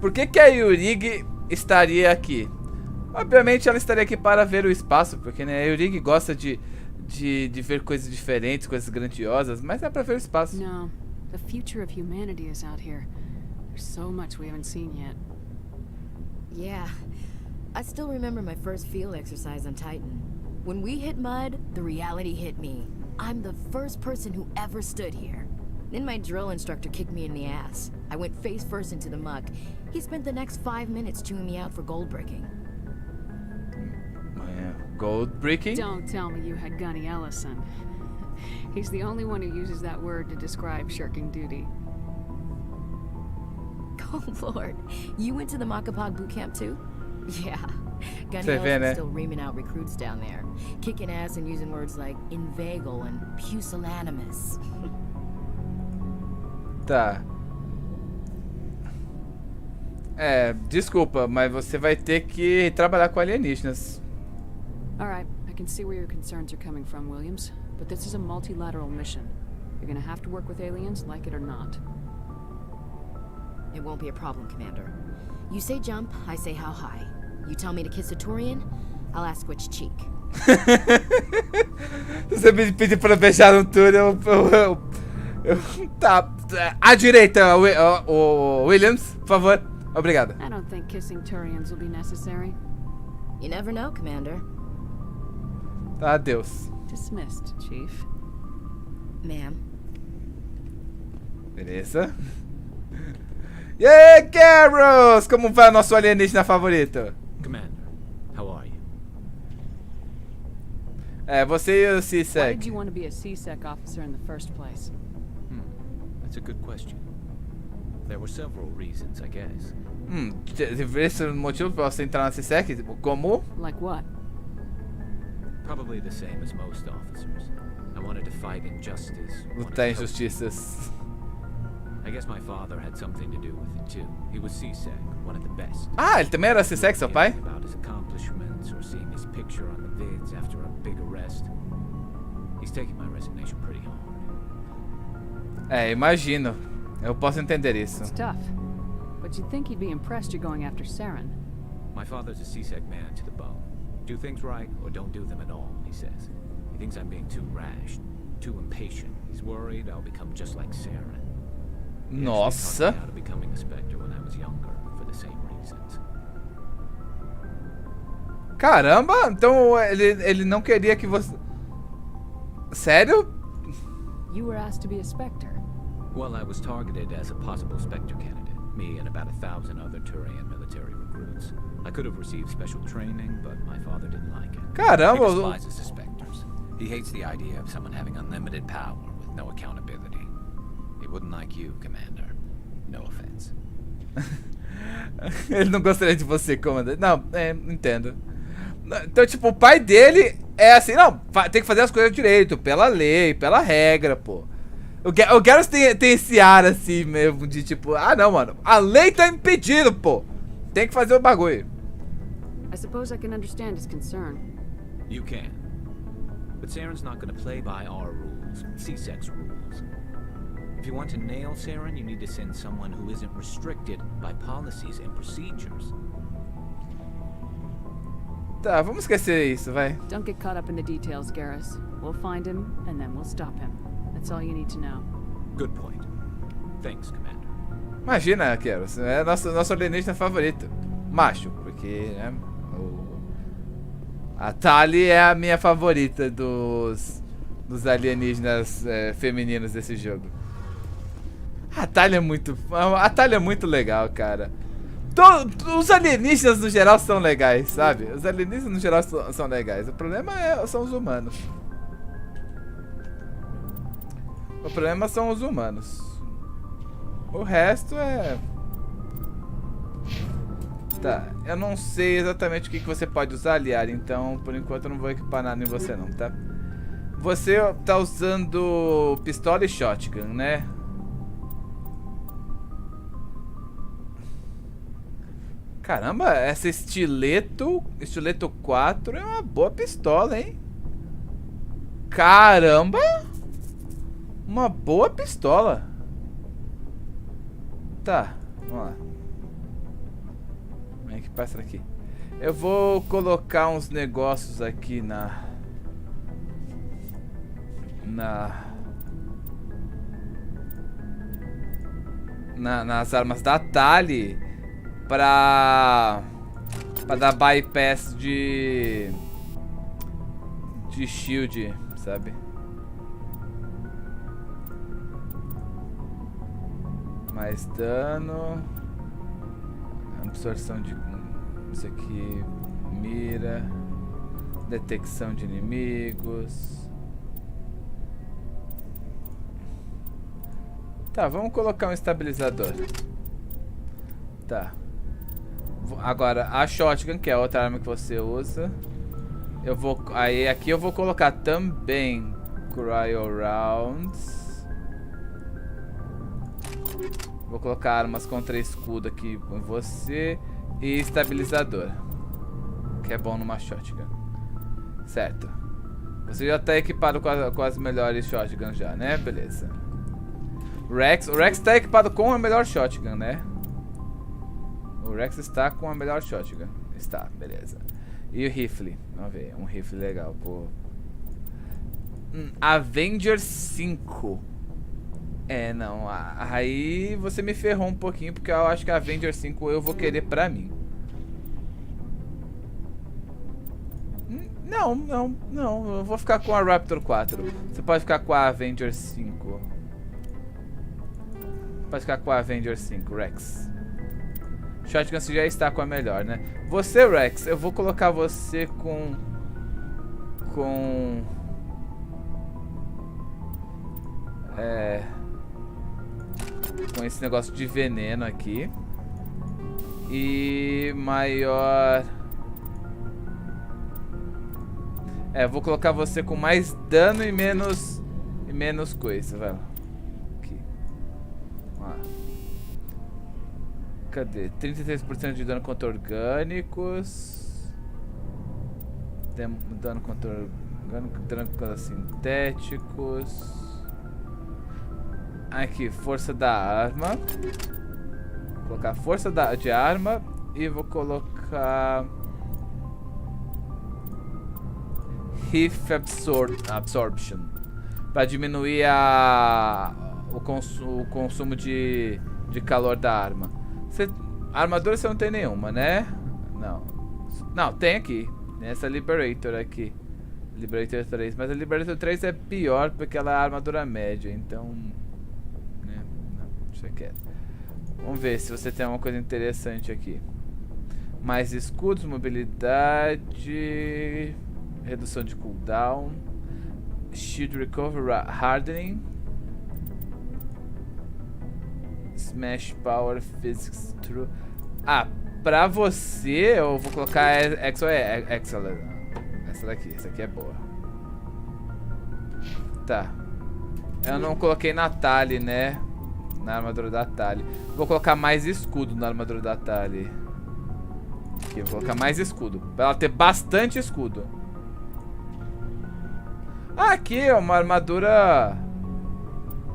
[SPEAKER 1] Por que a Yurigi estaria aqui? Obviamente ela estaria aqui para ver o espaço, porque né, a Yurigi gosta de ver coisas diferentes, coisas grandiosas, mas é para ver o espaço.
[SPEAKER 3] No, the future of humanity is out here. There's so much we haven't seen yet.
[SPEAKER 7] Yeah, I still remember my first field exercise on Titan. When we hit mud, the reality hit me. I'm the first person who ever stood here. Then my drill instructor kicked me in the ass. I went face first into the muck. He spent the next 5 minutes chewing me out for gold breaking.
[SPEAKER 1] Gold breaking?
[SPEAKER 3] Don't tell me you had Gunny Ellison. He's the only one who uses that word to describe shirking duty.
[SPEAKER 7] Oh Lord, you went to the Makapog boot camp too? Yeah, Gunny
[SPEAKER 1] Ellison's
[SPEAKER 7] Ellison's still reaming out recruits down there, kicking ass and using words like inveigle and pusillanimous.
[SPEAKER 1] Tá. Desculpa, mas você vai ter que trabalhar com alienígenas.
[SPEAKER 3] Alright, I can see where your concerns are coming from, Williams. But this is a multilateral mission. You're gonna have to work with aliens, like it or not.
[SPEAKER 7] It won't be a problem, Commander. You say jump, I say how high. You tell me to kiss a Turian, I'll ask which cheek.
[SPEAKER 1] Você me pedir para beijar um Turian, tá. À direita, Williams, por favor. Obrigado.
[SPEAKER 3] I don't think kissing Turians will be necessary.
[SPEAKER 7] You never know, Commander.
[SPEAKER 1] Tá, adeus.
[SPEAKER 3] Dismissed, Chief.
[SPEAKER 7] Ma'am.
[SPEAKER 1] Beleza. E aí, Garros! Como vai o nosso alienígena favorito?
[SPEAKER 2] Commander, how are you?
[SPEAKER 1] É, você e o
[SPEAKER 3] Why
[SPEAKER 1] C-Sec.
[SPEAKER 3] did you want to be a C-Sec officer in the first place?
[SPEAKER 9] That's a good question. There were several reasons, I guess.
[SPEAKER 1] Esse é o motivo pra você entrar na C-Sec? Tipo, como?
[SPEAKER 3] Like what?
[SPEAKER 9] Probably the same as most officers. I wanted to fight injustice.
[SPEAKER 1] Lutar injustiças.
[SPEAKER 9] I guess my father had something to do with it too. He was C-Sec, one of the best.
[SPEAKER 1] Ah, ele também era C-Sec, seu pai?
[SPEAKER 9] About his accomplishments or seeing his picture on the vids after a big arrest. He's taking my resignation pretty hard.
[SPEAKER 1] É, imagino. Eu posso entender isso.
[SPEAKER 3] It's tough. But you'd think he'd be impressed you're going after Saren.
[SPEAKER 9] My father's a C-Sec man to the bone. Do things right or don't do them at all, he says. He thinks I'm being too rash, too impatient. He's worried I'll become just like Saren.
[SPEAKER 1] Nossa.
[SPEAKER 9] He taught me becoming a Spectre when I was younger for the same reasons.
[SPEAKER 1] Caramba, então ele não queria que você... Sério?
[SPEAKER 3] You were asked to be a Spectre.
[SPEAKER 9] Well, I was targeted as a possible Spectre candidate. Me and about 1,000 other Turian military recruits. I could have received special training, but my father didn't like it.
[SPEAKER 1] Caramba.
[SPEAKER 10] He despises the Spectres. He hates the idea of someone having unlimited power with no accountability. He wouldn't like you, Commander. No offense.
[SPEAKER 1] Ele não gostaria de você, comandante. Não, entendo. Então, tipo, o pai dele é assim, não, tem que fazer as coisas direito, pela lei, pela regra, pô. O Garrus tem esse ar assim mesmo, de tipo, ah não, mano, a lei tá impedindo, pô. Tem que fazer o bagulho.
[SPEAKER 3] I suppose I can understand his concern.
[SPEAKER 9] You can. But Saren's not gonna play by our rules, C-Sec's rules. If you want to nail Saren, you need to send someone who isn't restricted by policies and procedures.
[SPEAKER 1] Tá, vamos esquecer isso, vai.
[SPEAKER 3] Don't get caught up in the details, Garrus. We'll find him, and then we'll stop him. That's all you need to know.
[SPEAKER 9] Good point. Thanks, Commander.
[SPEAKER 1] Imagina, Garrus, é nosso alienígena favorito. Macho, porque, né, a Tali é a minha favorita dos alienígenas femininos desse jogo. A Tali é muito legal, cara. Os alienígenas no geral são legais, sabe? Os alienígenas no geral são legais. O problema são os humanos. O problema são os humanos. O resto é... Tá, eu não sei exatamente o que você pode usar, Liara, então por enquanto eu não vou equipar nada em você não, tá? Você tá usando pistola e shotgun, né? Caramba, essa estileto 4 é uma boa pistola, hein? Caramba! Uma boa pistola. Tá, vamos lá. Vamos equipar essa daqui. Eu vou colocar uns negócios aqui nas armas da Tali pra dar bypass de shield, sabe? Mais dano, absorção de isso aqui, mira, detecção de inimigos. Tá, vamos colocar um estabilizador. Tá. Agora, a shotgun, que é a outra arma que você usa. Aqui eu vou colocar também cryo rounds. Vou colocar armas contra escudo aqui com você. E estabilizador, que é bom numa shotgun. Certo. Você já tá equipado com as melhores shotguns já, né? Beleza. O Rex tá equipado com a melhor shotgun, né? O Rex está com a melhor shotgun. Está, beleza. E o rifle? Vamos ver, um rifle legal, pô. Avenger 5. É, não, aí você me ferrou um pouquinho, porque eu acho que a Avenger 5 eu vou querer pra mim. Não, eu vou ficar com a Raptor 4. Você pode ficar com a Avenger 5. Pode ficar com a Avenger 5, Rex. Shotgun você já está com a melhor, né? Você, Rex, eu vou colocar você com com... com esse negócio de veneno aqui. E maior... vou colocar você com mais dano e menos coisa, vai lá. Aqui. Cadê? 33% de dano contra orgânicos. Dano contra orgânicos, dano contra sintéticos. Aqui, força da arma. Vou colocar força de arma e vou colocar Heat Absorption para diminuir o consumo de calor da arma. A armadura você não tem nenhuma, né? Não, tem aqui. Nessa Liberator aqui. Liberator 3. Mas a Liberator 3 é pior porque ela é armadura média. Então... né? Não, deixa quieto. Vamos ver se você tem alguma coisa interessante aqui. Mais escudos, mobilidade... redução de cooldown... Shield Recover, Hardening... Smash Power, Physics True... pra você eu vou colocar Excellent. Essa daqui, essa aqui é boa. Tá. Eu não coloquei na Tali, né? Na armadura da Tali. Vou colocar mais escudo na armadura da Tali. Aqui, vou colocar mais escudo. Pra ela ter bastante escudo. Aqui, ó, uma armadura...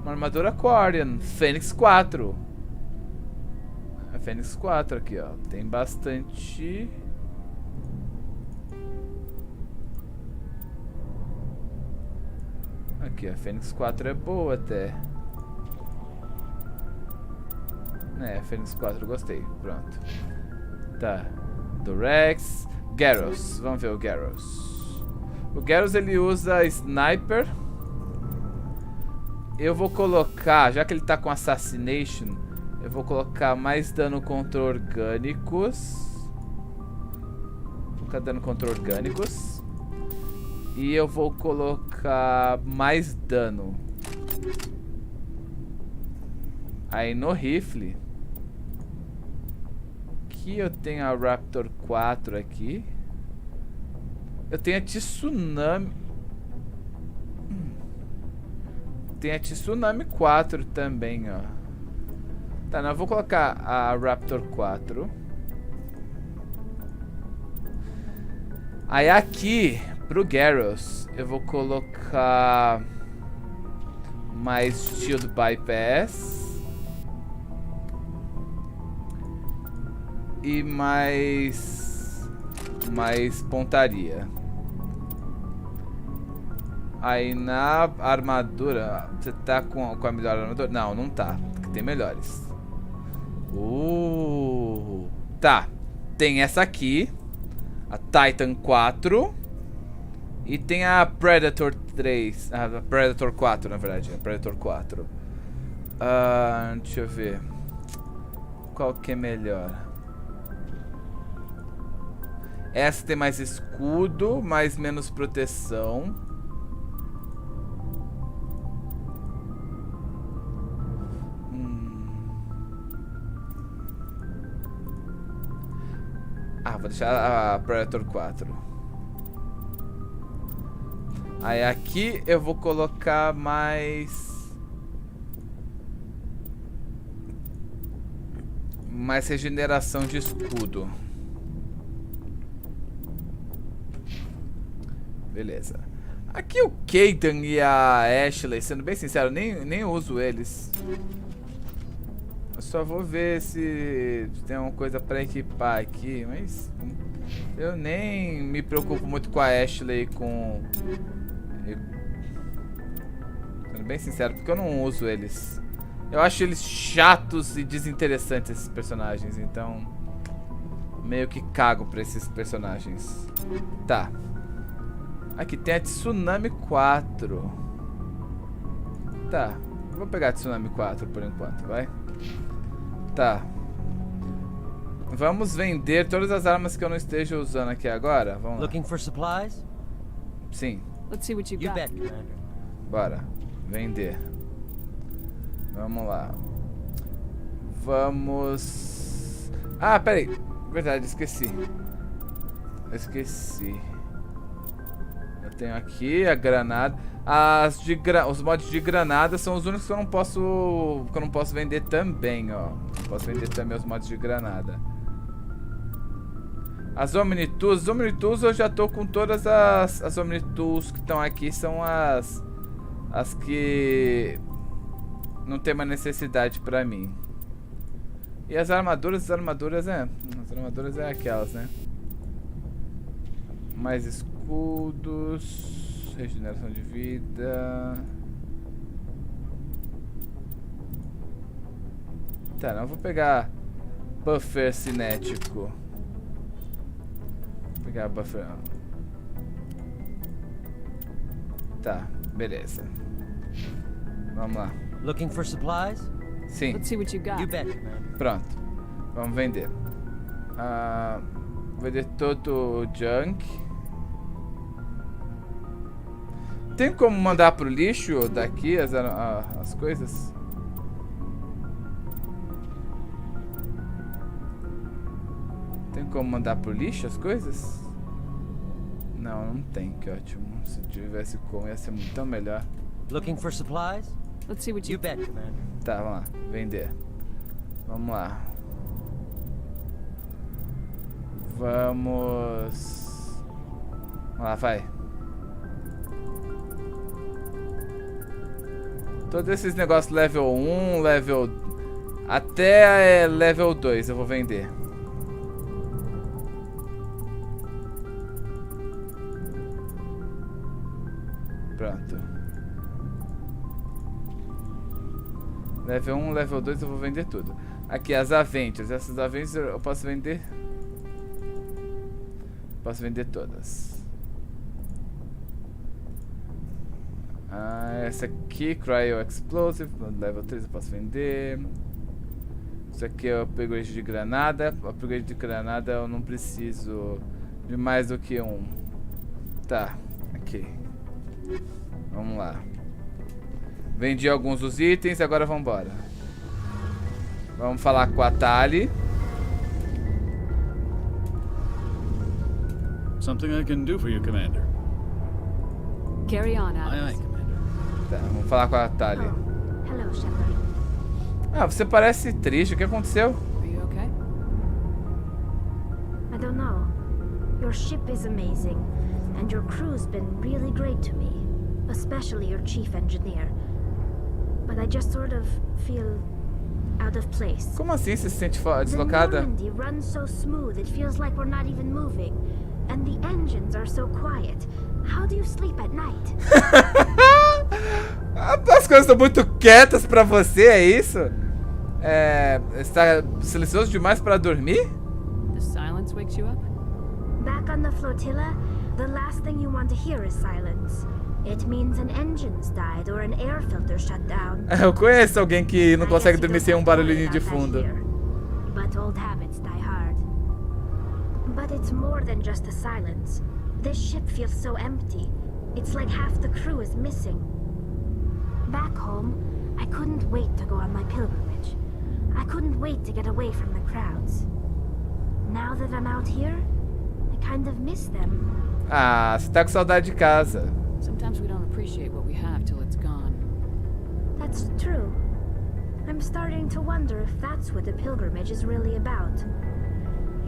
[SPEAKER 1] uma armadura Quarian. Fênix 4. A Fênix 4 aqui, ó. Tem bastante... aqui, a Fênix 4 é boa até. A Fênix 4 eu gostei. Pronto. Tá. Durex. Garrus. Vamos ver o Garrus. O Garrus ele usa Sniper. Eu vou colocar, já que ele tá com Assassination, eu vou colocar mais dano contra orgânicos. Vou colocar dano contra orgânicos. E eu vou colocar mais dano. Aí no rifle. Aqui eu tenho a Raptor 4 aqui. Eu tenho a Tsunami. Tem a Tsunami 4 também, ó. Tá, não, eu vou colocar a Raptor 4. Aí aqui, pro Garrus, eu vou colocar mais Shield Bypass. E mais pontaria. Aí na armadura, você tá com a melhor armadura? Não, não tá, porque tem melhores. Tá, tem essa aqui, a Titan 4. E tem a Predator 3, a Predator 4 na verdade, a Predator 4. Deixa eu ver. Qual que é melhor? Essa tem mais escudo, mas menos proteção. Vou deixar a Predator 4. Aí aqui eu vou colocar mais regeneração de escudo. Beleza. Aqui o Keaton e a Ashley, sendo bem sincero, nem uso eles. Eu só vou ver se tem alguma coisa pra equipar aqui, mas eu nem me preocupo muito com a Ashley, sendo bem sincero, porque eu não uso eles. Eu acho eles chatos e desinteressantes, esses personagens, então meio que cago pra esses personagens. Tá. Aqui tem a Tsunami 4. Tá, vou pegar a Tsunami 4 por enquanto, vai. Tá. Vamos vender todas as armas que eu não esteja usando aqui agora. Vamos lá.
[SPEAKER 11] Looking for supplies?
[SPEAKER 1] Sim.
[SPEAKER 3] Let's see what you got.
[SPEAKER 1] Bora. Vender. Vamos lá. Vamos... Ah, peraí. Verdade, esqueci. Eu tenho aqui a granada. Os mods de granada são os únicos que eu não posso vender também, ó. Não posso vender também os mods de granada. As Omnitools. As Omnitools eu já tô com todas as Omnitools que estão aqui. São as que não tem mais necessidade pra mim. E as armaduras é aquelas, né? Mais escudos, regeneração de vida. Tá, não vou pegar buffer cinético. Vou pegar buffer. Tá, beleza. Vamos lá.
[SPEAKER 11] Looking for supplies?
[SPEAKER 1] Sim.
[SPEAKER 3] Let's see what you got.
[SPEAKER 11] You bet, man.
[SPEAKER 1] Pronto. Vamos vender. Vender todo o junk. Tem como mandar pro lixo daqui as coisas? Tem como mandar pro lixo as coisas? Não, não tem, que ótimo. Se tivesse como ia ser muito melhor.
[SPEAKER 11] Looking for supplies?
[SPEAKER 3] Let's see what you
[SPEAKER 11] bet, man.
[SPEAKER 1] Tá, vamos lá. Vender. Vamos lá. Vamos lá, vai. Todos esses negócios level 1, level... Até level 2 eu vou vender. Pronto. Level 1, level 2 eu vou vender tudo. Aqui, as Avengers. Essas Avengers eu posso vender. Posso vender todas. Essa aqui, Cryo Explosive. Level 3 eu posso vender. Isso aqui é o upgrade de granada. O upgrade de granada eu não preciso de mais do que um. Tá, aqui. Vamos lá. Vendi alguns dos itens, agora vamos embora. Vamos falar com a Tali.
[SPEAKER 2] Something I can do for you, Commander.
[SPEAKER 3] Carry on,
[SPEAKER 2] Aye,
[SPEAKER 3] Alex.
[SPEAKER 2] Commander.
[SPEAKER 1] Tá, vamos falar com a Tali.
[SPEAKER 6] Oh, hello, Shepard.
[SPEAKER 1] Ah, você parece triste. O que aconteceu?
[SPEAKER 3] Are you okay?
[SPEAKER 6] I don't know. Your ship is amazing, and your crew's been really great to me, especially your chief engineer. But I just sort of feel out of place.
[SPEAKER 1] Como assim você se sente deslocada?
[SPEAKER 6] The Normandy runs so smooth it feels like we're not even moving, and the engines are so quiet. How do you sleep at night?
[SPEAKER 1] As coisas estão muito quietas pra você, é isso? Está silencioso demais para dormir?
[SPEAKER 3] The silence wakes you up?
[SPEAKER 6] Back on the flotilla, the last thing you want to hear is silence. It means an engine's died or an air filter shut down.
[SPEAKER 1] Eu conheço alguém que não consegue dormir sem um barulhinho de fundo.
[SPEAKER 6] But old habits die hard. But it's more than just the silence. This ship feels so empty. It's like half the crew is missing. Back home, I couldn't wait to go on my pilgrimage. I couldn't wait to get away from the crowds. Now that I'm out here, I kind of miss them.
[SPEAKER 1] Ah, você tá com saudade de casa.
[SPEAKER 3] Sometimes we don't appreciate what we have till it's gone.
[SPEAKER 6] That's true. I'm starting to wonder if that's what the pilgrimage is really about.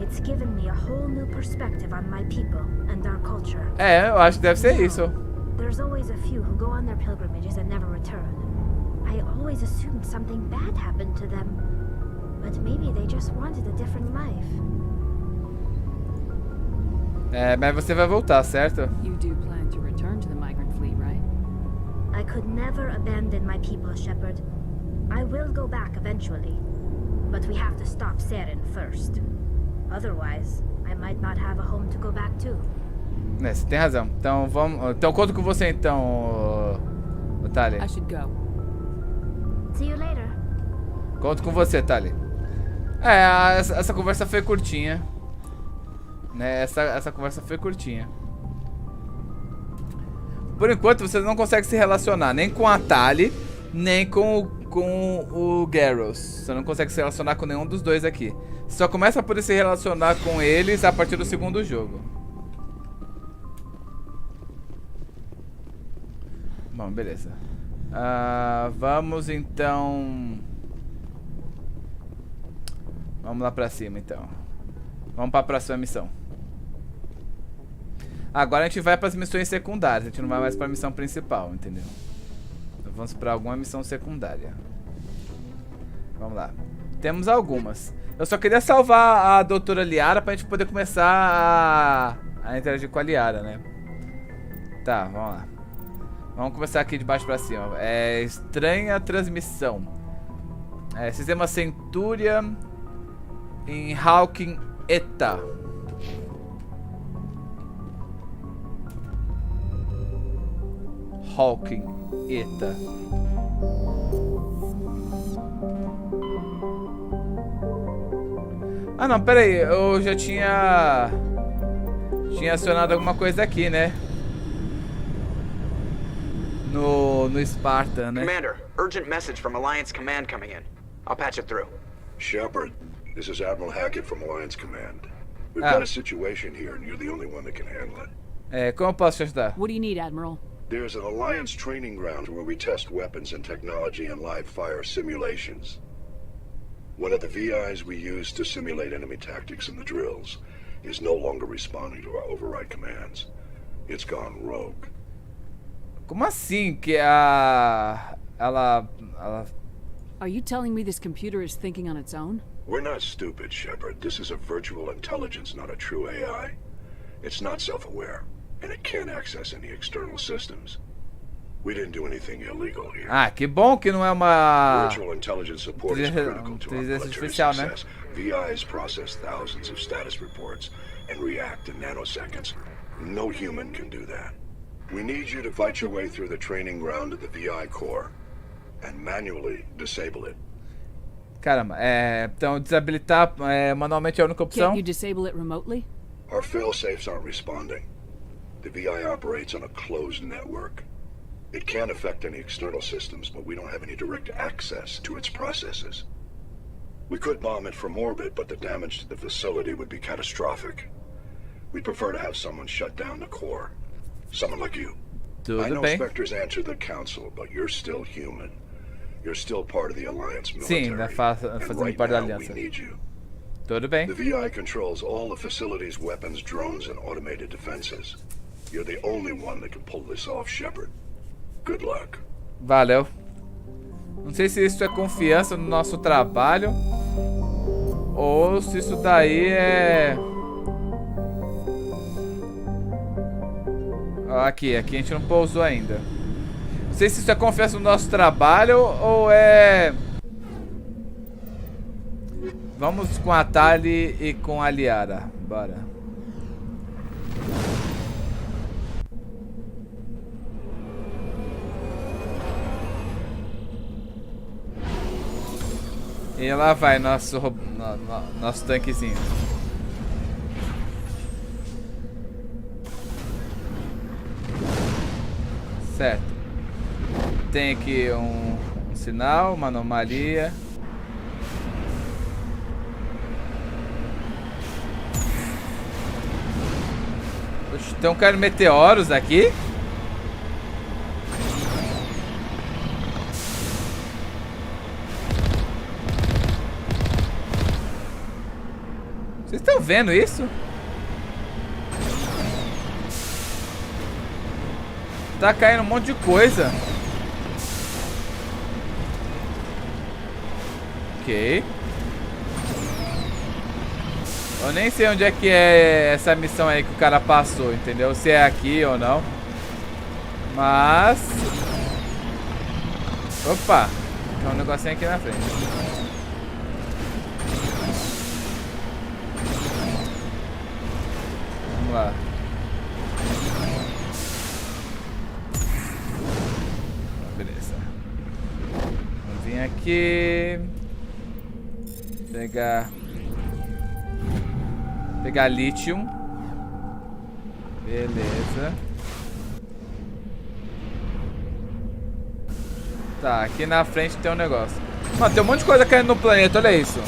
[SPEAKER 6] It's given me a whole new perspective on my people and our culture.
[SPEAKER 1] Eu acho que deve ser isso.
[SPEAKER 6] There's always a few who go on their pilgrimages and never return. I always assumed something bad happened to them. But maybe they just wanted a different life.
[SPEAKER 1] Mas você vai voltar, certo?
[SPEAKER 3] You do plan to return to the migrant fleet, right?
[SPEAKER 6] I could never abandon my people, Shepard. I will go back eventually. But we have to stop Saren first. Otherwise, I might not have a home to go back to.
[SPEAKER 1] Você tem razão. Então vamos. Então conto com você então, Tali.
[SPEAKER 3] I should go.
[SPEAKER 6] See you later.
[SPEAKER 1] Conto com você, Tali. Essa conversa foi curtinha. Né? Essa conversa foi curtinha. Por enquanto, vocês não conseguem se relacionar nem com a Tali, nem com o Garrus. Você não consegue se relacionar com nenhum dos dois aqui. Você só começa a poder se relacionar com eles a partir do segundo jogo. Bom, beleza. Vamos então... Vamos lá pra cima então. Vamos pra próxima missão. Agora a gente vai pras missões secundárias. A gente não vai mais pra missão principal, entendeu? Então vamos pra alguma missão secundária. Vamos lá. Temos algumas. Eu só queria salvar a doutora Liara pra gente poder começar a interagir com a Liara, né? Tá, vamos lá. Vamos começar aqui de baixo pra cima. Estranha transmissão. Sistema Centúria em Hawking Eta. Hawking Eta. Ah não, pera aí, eu já tinha acionado alguma coisa aqui, né? No Spartan, né?
[SPEAKER 4] Commander, urgent message from Alliance Command coming in. I'll patch it through.
[SPEAKER 12] Shepard, this is Admiral Hackett from Alliance Command. We've got a situation here and you're the only one that can handle it.
[SPEAKER 1] Como eu posso te ajudar?
[SPEAKER 3] What do you need, Admiral?
[SPEAKER 12] There's an Alliance training ground where we test weapons and technology in live fire simulations. One of the VIs we use to simulate enemy tactics in the drills is no longer responding to our override commands. It's gone rogue.
[SPEAKER 1] Como assim que ela...
[SPEAKER 3] Are you telling me this computer is thinking on its own?
[SPEAKER 12] We're not stupid, Shepard. This is a virtual intelligence, not a true AI. It's not self-aware, and it can't access any external systems. We didn't do anything illegal here.
[SPEAKER 1] Ah, que bom que não é uma...
[SPEAKER 12] Virtual intelligence support is critical to our military success. VIs process thousands of status reports and react in nanoseconds. No human can do that. We need you to fight your way through the training ground of the VI core and manually disable it.
[SPEAKER 1] Caramba, então desabilitar manualmente é a única opção?
[SPEAKER 3] Can't you disable it remotely?
[SPEAKER 12] Our fail-safes aren't responding. The VI operates on a closed network. It can affect any external systems, but we don't have any direct access to its processes. We could bomb it from orbit, but the damage to the facility would be catastrophic. We'd prefer to have someone shut down the core. Someone like you. I know Spectres answer the Council, but you're still human. You're still part of the Alliance military.
[SPEAKER 1] Sim, fazendo parte da aliança.
[SPEAKER 12] We need you.
[SPEAKER 1] Tudo bem.
[SPEAKER 12] The VI controls all the facility's weapons, drones, and automated defenses. You're the only one that can pull this off, Shepard. Good luck.
[SPEAKER 1] Valeu. Não sei se isso é confiança no nosso trabalho ou se isso daí é... Aqui a gente não pousou ainda. Não sei se isso é confiança no nosso trabalho ou é... Vamos com a Tali e com a Liara. Bora. E lá vai nosso tanquezinho. Certo. Tem aqui um sinal, uma anomalia. Oxe, tem um cara de meteoros aqui? Vocês estão vendo isso? Tá caindo um monte de coisa. Ok. Eu nem sei onde é que é essa missão aí que o cara passou, entendeu? Se é aqui ou não. Mas... Opa! Tem um negocinho aqui na frente. Vamos lá. Beleza. Vamos vir aqui. Pegar lítio. Beleza. Tá, aqui na frente tem um negócio. Mano, tem um monte de coisa caindo no planeta, olha isso.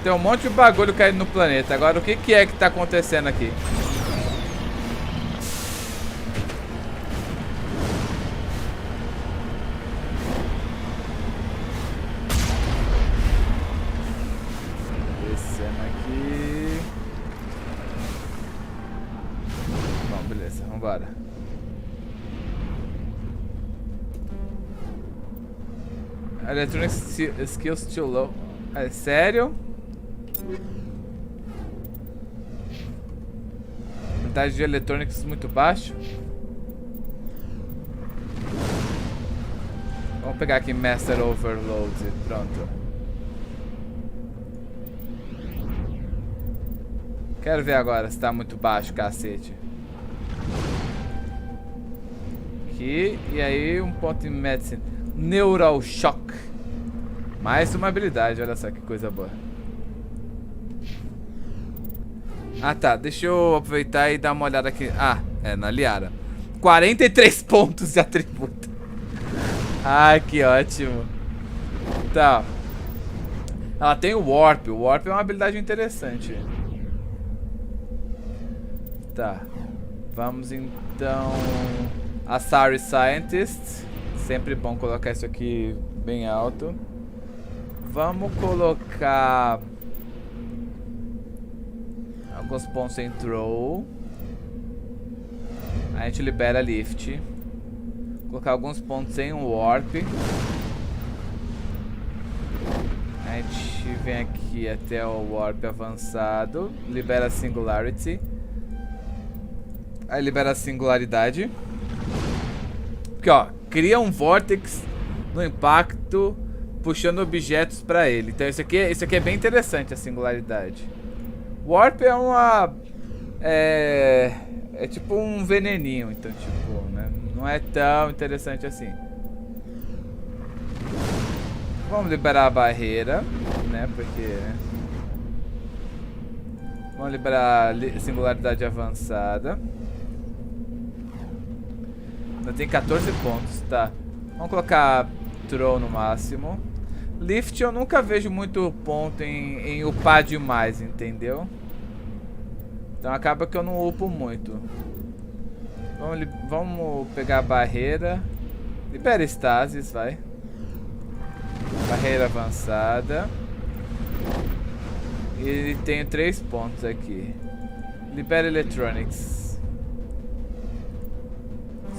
[SPEAKER 1] Tem um monte de bagulho caindo no planeta. Agora, o que que é que tá acontecendo aqui? Descendo aqui. Bom, beleza, vambora. Electronic skills too low. É sério? Habilidade de eletrônicos muito baixo. Vamos pegar aqui Master Overload. Pronto. Quero ver agora se tá muito baixo, cacete. Aqui. E aí um ponto em Medicine. Neural Shock. Mais uma habilidade, olha só que coisa boa. Ah tá, deixa eu aproveitar e dar uma olhada aqui. Ah, é na Liara. 43 pontos de atributo. Ai, que ótimo. Tá. Ela tem o Warp. O Warp é uma habilidade interessante. Tá. Vamos então... Asari Scientist. Sempre bom colocar isso aqui bem alto. Vamos colocar alguns pontos em throw. A gente libera lift. Colocar alguns pontos em warp. A gente vem aqui até o warp avançado. Libera singularity. Aí libera a singularidade. Porque ó, cria um vortex no impacto, puxando objetos pra ele. Então isso aqui é bem interessante, a singularidade. Warp é uma... É tipo um veneninho, então tipo, né? Não é tão interessante assim. Vamos liberar a barreira, né? Porque... Vamos liberar a singularidade avançada. Ainda tem 14 pontos, tá. Vamos colocar throw no máximo. Lift eu nunca vejo muito ponto em upar demais, entendeu? Então acaba que eu não upo muito. Vamos pegar a barreira. Libera stasis, vai. Barreira avançada. E tem 3 pontos aqui. Libera electronics.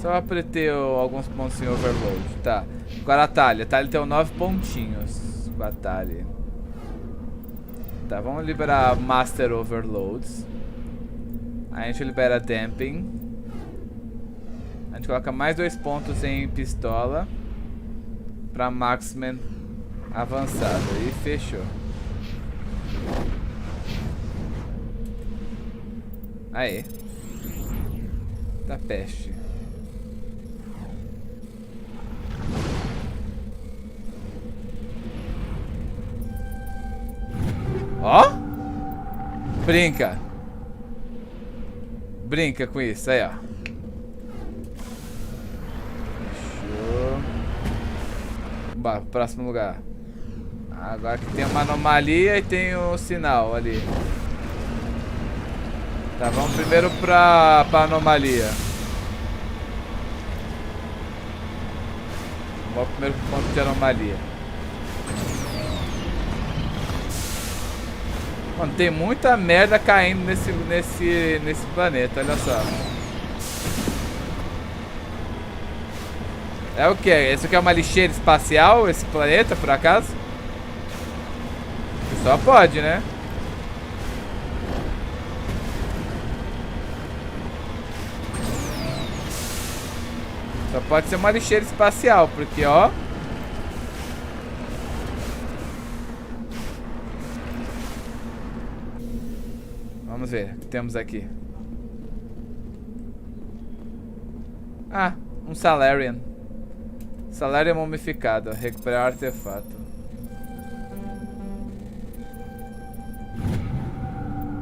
[SPEAKER 1] Só apertei alguns pontos em overload. Tá. Agora a Thalia. A Thalia tem 9 pontinhos com a Thalia. Tá, vamos liberar Master Overloads. A gente libera Damping. A gente coloca mais 2 pontos em pistola. Pra Marksman avançado. E fechou. Aí. Tá peste. Ó! Brinca! Brinca com isso, aí ó. Fechou. Vamos pro próximo lugar. Agora que tem uma anomalia e tem um sinal ali. Tá, vamos primeiro pra anomalia. Vamos primeiro pro ponto de anomalia. Mano, tem muita merda caindo nesse planeta, olha só. É o que? Esse aqui é uma lixeira espacial, esse planeta, por acaso? Só pode, né? Só pode ser uma lixeira espacial, porque ó... Vamos ver o que temos aqui. Ah, um Salarian. Salarian mumificado. Recuperar artefato.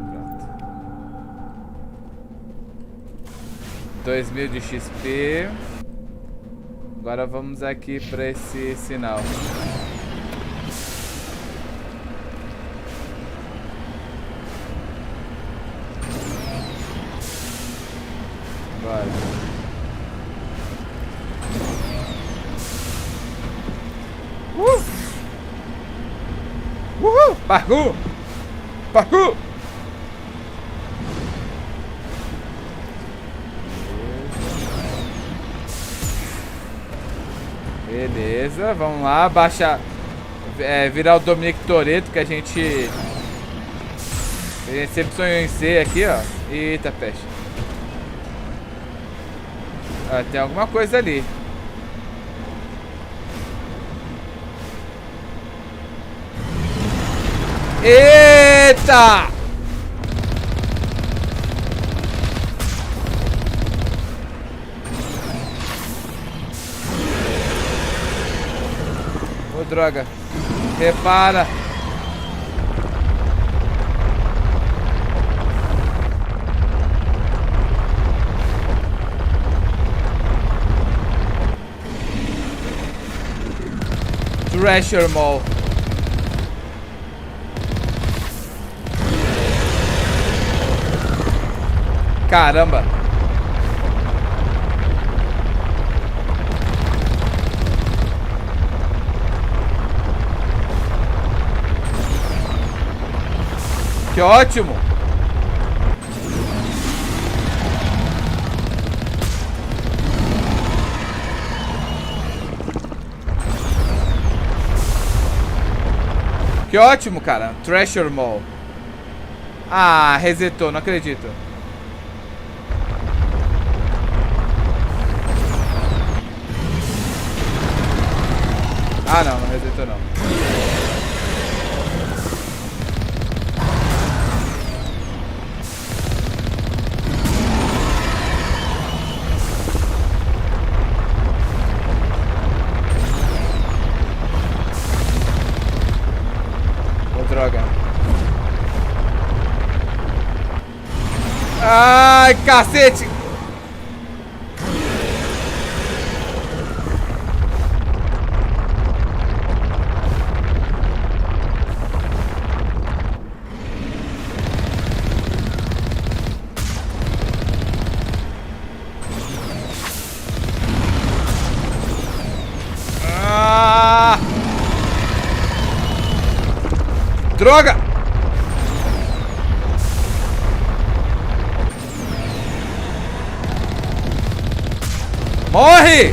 [SPEAKER 1] Pronto. 2000 de XP. Agora vamos aqui pra esse sinal. Bora. Uhul! Parkour! Parkour! Beleza, vamos lá, baixar, virar o Dominic Toretto, que a gente sempre sonhou em ser aqui, ó. Eita, peste. Ah, tem alguma coisa ali. Eita! Ô, droga. Repara. Thrasher Mall. Caramba. Que ótimo. Que ótimo, cara. Thrasher Mall. Ah, resetou, não acredito. Ah, não, não resetou não. Ô, droga. Ai, cacete! Droga! Morre!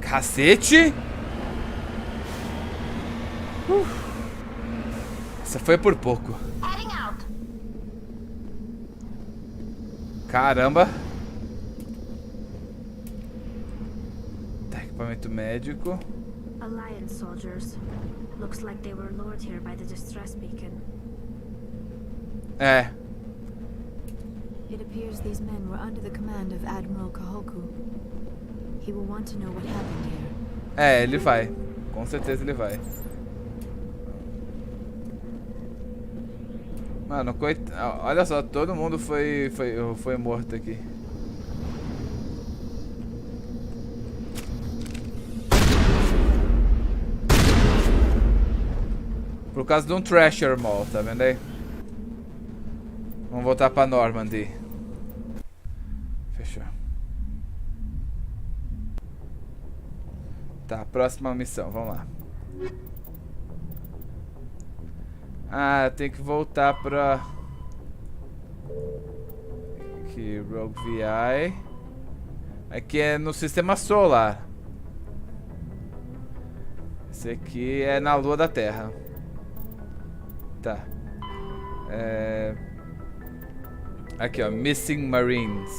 [SPEAKER 1] Cacete! Essa foi por pouco. Caramba! Equipamento médico.
[SPEAKER 13] Alliance soldiers. Looks like they were lured here by the distress beacon.
[SPEAKER 1] É.
[SPEAKER 6] It appears these men were under the command of Admiral Kahoku. He will want to know what happened here.
[SPEAKER 1] É, ele vai. Com certeza ele vai. Mano, coitado. Olha só, todo mundo foi morto aqui. Por causa de um Thrasher Mall, tá vendo aí? Vamos voltar pra Normandy. Fechou. Tá, próxima missão, vamos lá. Ah, tem que voltar pra... Aqui, Rogue VI. Aqui é no sistema solar. Esse aqui é na lua da Terra. Tá. Aqui, ó. Missing Marines.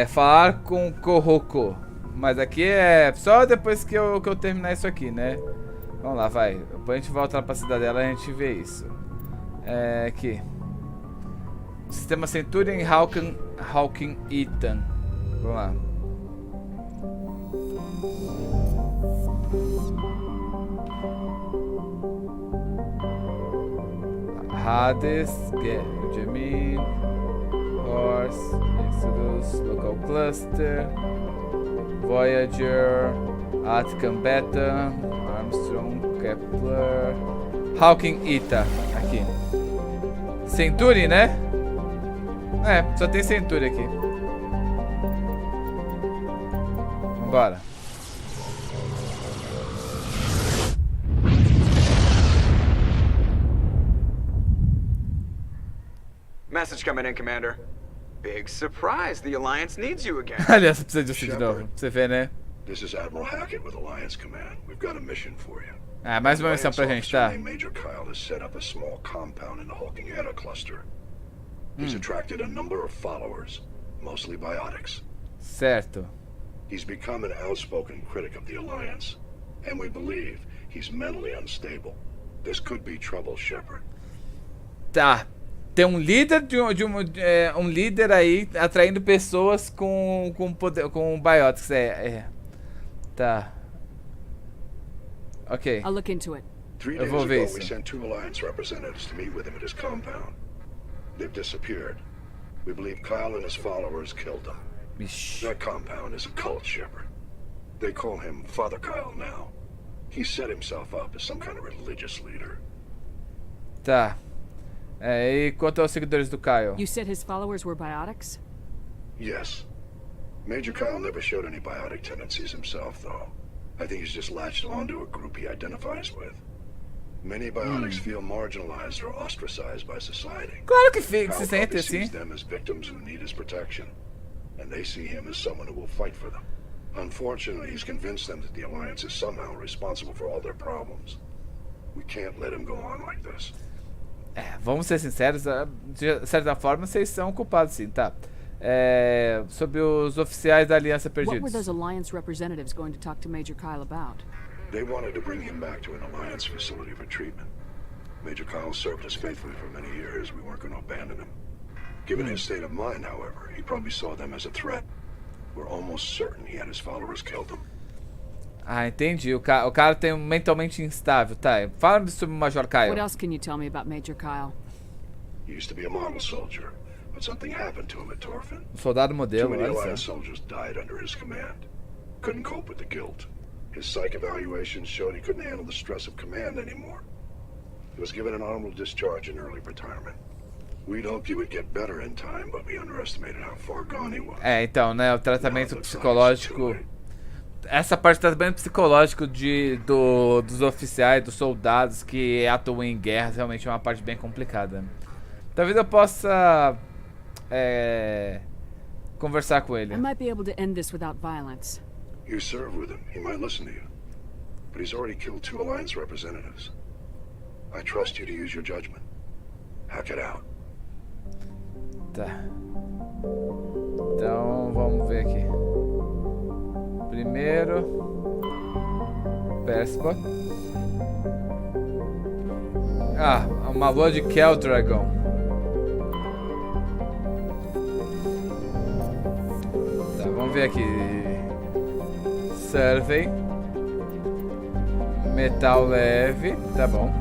[SPEAKER 1] Falar com Kohoko. Mas aqui é só depois que eu terminar isso aqui, né? Vamos lá, vai. Depois a gente volta lá pra cidadela e a gente vê isso. Aqui. Sistema Centurion Hawking Ethan. Vamos lá. Hades, Gemin. Horse, Exodus, Local Cluster, Voyager, Atcan Beta, Armstrong, Kepler, Hawking Ita, aqui. Centuri, né? É, só tem Centuri aqui. Vambora.
[SPEAKER 4] Message coming in, Commander. Big surprise, the Alliance needs you again.
[SPEAKER 1] Aliás, precisa disso de novo. Pra você ver, né?
[SPEAKER 12] This is Admiral Hackett with Alliance Command. We've got a mission for you.
[SPEAKER 1] Ah, mais uma missão pra gente, tá?
[SPEAKER 12] Major Kyle has set up a small compound in the Hawking Eta cluster. He's attracted a number of followers, mostly biotics.
[SPEAKER 1] Certo.
[SPEAKER 12] He's become an outspoken critic of the Alliance, and we believe he's mentally unstable. This could be trouble, Shepard.
[SPEAKER 1] Tá. Tem um líder um líder aí atraindo pessoas com poder, com biotics. Tá. Ok.
[SPEAKER 3] I'll look into it.
[SPEAKER 12] 3 days ago, we sent 2 Alliance representatives to meet with him at his compound. They've disappeared. We believe Kyle and his followers killed them. That compound is a cult, Shepard. They call him Father Kyle now. He set himself up as some kind of religious leader.
[SPEAKER 1] Tá. E quanto aos seguidores do Kyle?
[SPEAKER 3] You said his followers were biotics?
[SPEAKER 12] Yes. Major Kyle never showed any biotic tendencies himself, though. I think he's just latched onto a group he identifies with. Many biotics feel marginalized or ostracized by society.
[SPEAKER 1] Claro que se sente assim.
[SPEAKER 12] Sees them as victims who need his protection, and they see him as someone who will fight for them. Unfortunately, he's convinced them that the Alliance is somehow responsible for all their problems. We can't let him go on like this.
[SPEAKER 1] Vamos ser sinceros, de certa forma vocês são culpados, sim, tá? Sobre os oficiais da Aliança perdidos.
[SPEAKER 3] What were those Alliance representatives going to talk to Major Kyle about?
[SPEAKER 12] They wanted to bring him back to an Alliance facility for treatment. Major Kyle served us faithfully for many years. We weren't going to abandon him. Given his state of mind, however, he probably saw them as a threat. We're almost certain he had his followers killed them.
[SPEAKER 1] Ah, entendi. O cara tem mentalmente instável, tá? Fala sobre o Major Kyle.
[SPEAKER 3] What else can you tell me about Major Kyle?
[SPEAKER 12] He used to be a model soldier, but something happened to him at Torfin.
[SPEAKER 1] Soldado modelo,
[SPEAKER 12] Too many Alliance soldiers died under his command. Couldn't cope with the guilt. His psych evaluations showed he couldn't handle the stress of command anymore. He was given an honorable discharge in early retirement. We'd hoped he would get better in time, but we underestimated how far gone he was.
[SPEAKER 1] Então, né, o tratamento psicológico. Essa parte do tratamento psicológico dos oficiais, dos soldados que atuam em guerras, realmente é uma parte bem complicada. Talvez eu possa conversar com ele.
[SPEAKER 3] I might be able to end this without violence.
[SPEAKER 12] You serve with him. He might listen to you. But he's already killed 2 Alliance representatives. I trust you to use your judgment. Hack it out.
[SPEAKER 1] Tá. Então, vamos ver aqui. Primeiro, Perspa. Ah, uma lua de Kel Dragon. Tá, vamos ver aqui. Survey. Metal leve, tá bom.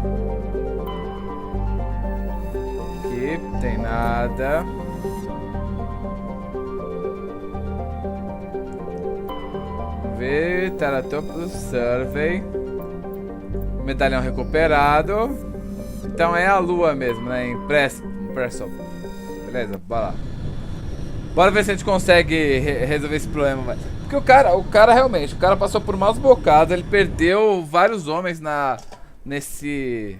[SPEAKER 1] Aqui, tem nada. Ver, Teratopus, Survey. Medalhão recuperado. Então é a lua mesmo, né? Impresso. Beleza, bora lá. Bora ver se a gente consegue resolver esse problema. Porque o cara realmente, o cara passou por maus bocados. Ele perdeu vários homens nesse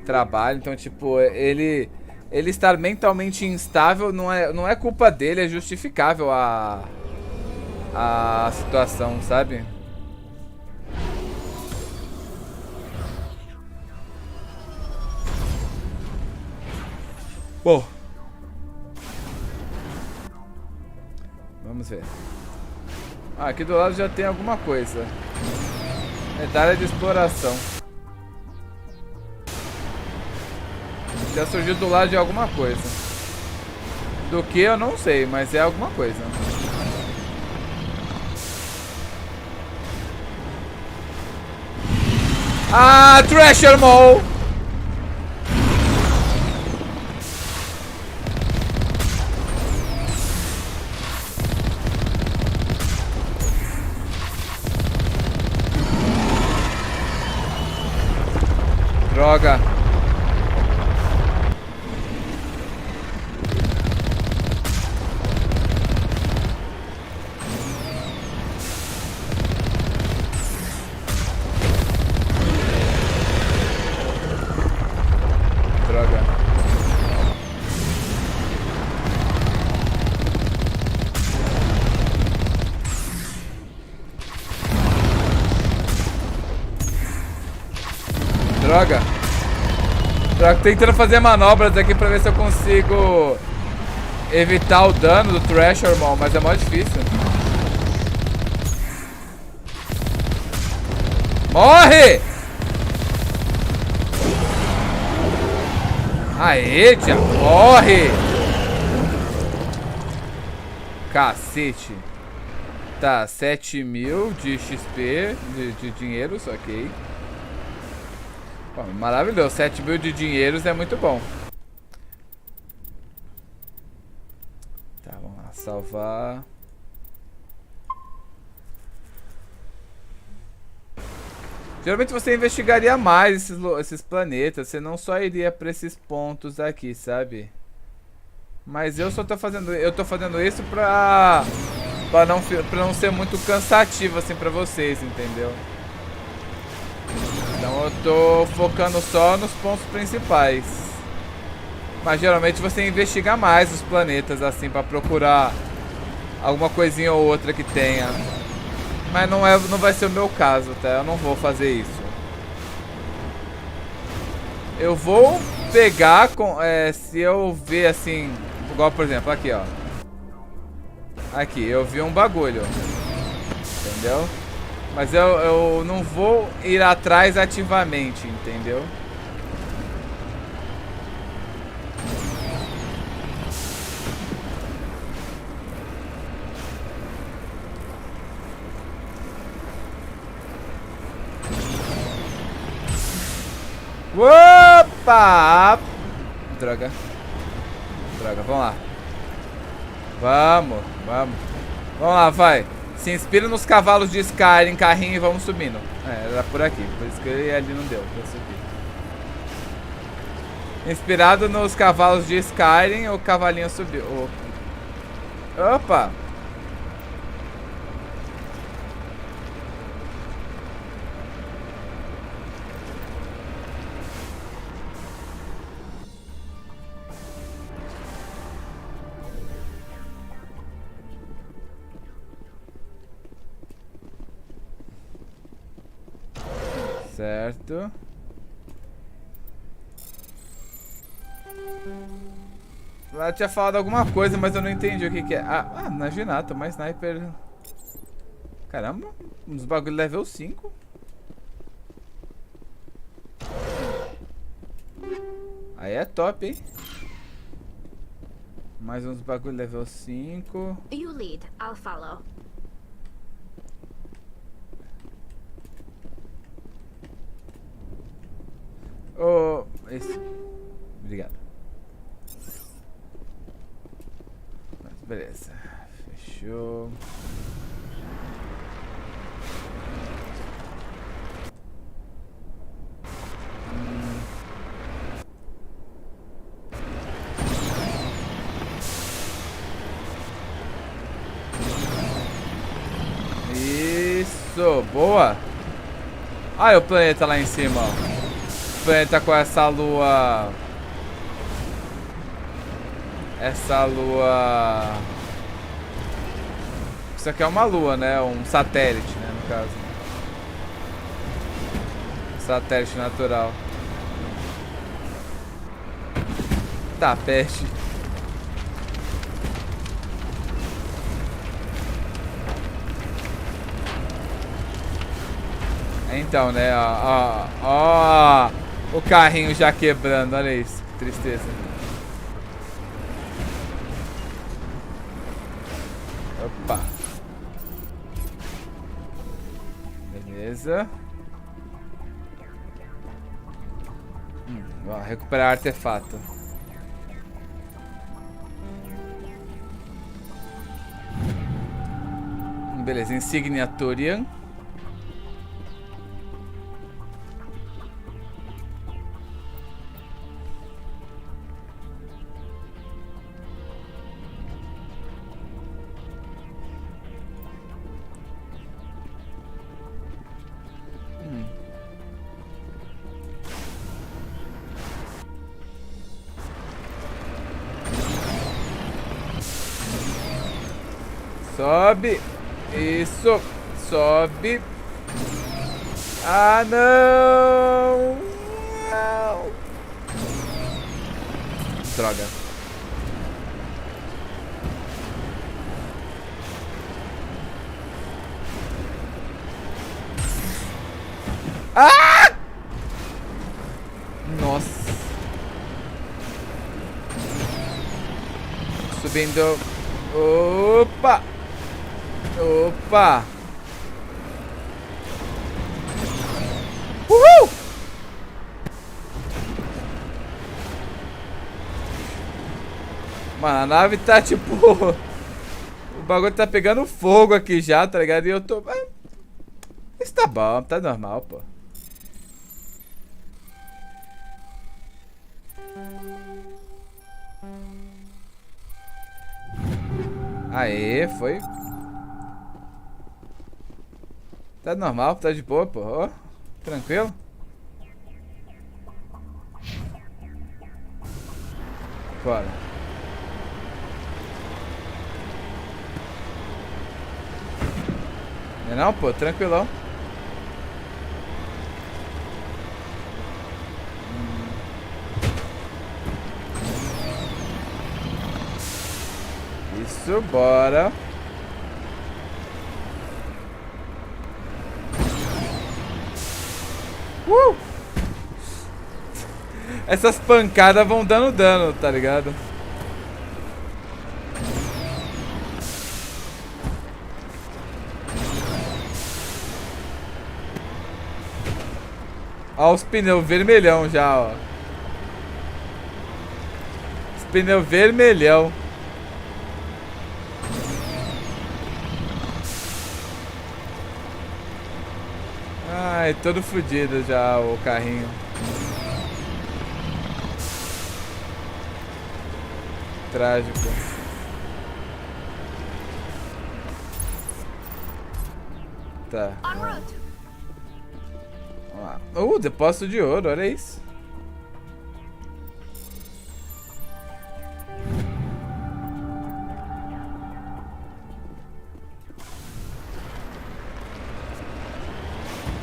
[SPEAKER 1] trabalho. Então, tipo, ele estar mentalmente instável não é culpa dele, é justificável a situação, sabe? Bom, vamos ver. Ah, aqui do lado já tem alguma coisa. Medalha de exploração. Já surgiu do lado de alguma coisa. Do que eu não sei, mas é alguma coisa. Ah, Thrasher Mole! Droga. Droga. Droga, tô tentando fazer manobras aqui pra ver se eu consigo evitar o dano do Thrasher, irmão, mas é mó difícil. Morre! Aê, tia, morre! Cacete. Tá, 7.000 de XP, de dinheiros, ok. Bom, maravilhoso, 7.000 de dinheiros é muito bom. Tá, vamos lá, salvar. Geralmente você investigaria mais esses planetas, você não só iria pra esses pontos aqui, sabe? Mas eu só tô fazendo, isso pra não ser muito cansativo assim pra vocês, entendeu? Então eu tô focando só nos pontos principais. Mas geralmente você investiga mais os planetas assim pra procurar alguma coisinha ou outra que tenha. Mas não vai ser o meu caso, tá? Eu não vou fazer isso. Eu vou pegar se eu ver assim, igual por exemplo, aqui ó. Aqui, eu vi um bagulho. Entendeu? Mas eu não vou ir atrás ativamente, entendeu? Opa! Droga. Droga, vamos lá. Vamos. Vamos lá, vai. Se inspira nos cavalos de Skyrim, carrinho e vamos subindo. Era por aqui, por isso que ali não deu pra subir. Inspirado nos cavalos de Skyrim, o cavalinho subiu. Opa! Certo. Ela tinha falado alguma coisa, mas eu não entendi o que é. Ah, na ginata, uma sniper. Caramba, uns bagulho level 5. Aí é top, hein? Mais uns bagulho level 5.
[SPEAKER 13] You lead, I'll follow.
[SPEAKER 1] Oh, esse. Obrigado. Mas beleza. Fechou. Isso, boa. Olha o planeta lá em cima, ó. Planeta com essa lua. Isso aqui é uma lua, né? Um satélite, né? No caso. Satélite natural. Tá, peste. Então, né? Ó. O carrinho já quebrando, olha isso, que tristeza. Opa. Beleza. Ó, recuperar artefato. Beleza, insígnia Turian. Sobe. Isso. Sobe. Ah, não. Não. Droga. Ah! Nossa. Subindo. Opa. Opa. Uhul. Mano, a nave tá tipo... O bagulho tá pegando fogo aqui já, tá ligado? E eu tô... Isso tá bom, tá normal, pô. Aê, foi. Tá normal, tá de boa, pô. Ó, tranquilo. Bora. Não é não, pô, tranquilão. Isso, bora. Essas pancadas vão dando dano, tá ligado? Ó os pneus vermelhão já, ó. Os pneus vermelhão. Ai, todo fodido já o carrinho. Trágico. Tá. Vamos lá. Depósito de ouro, olha isso.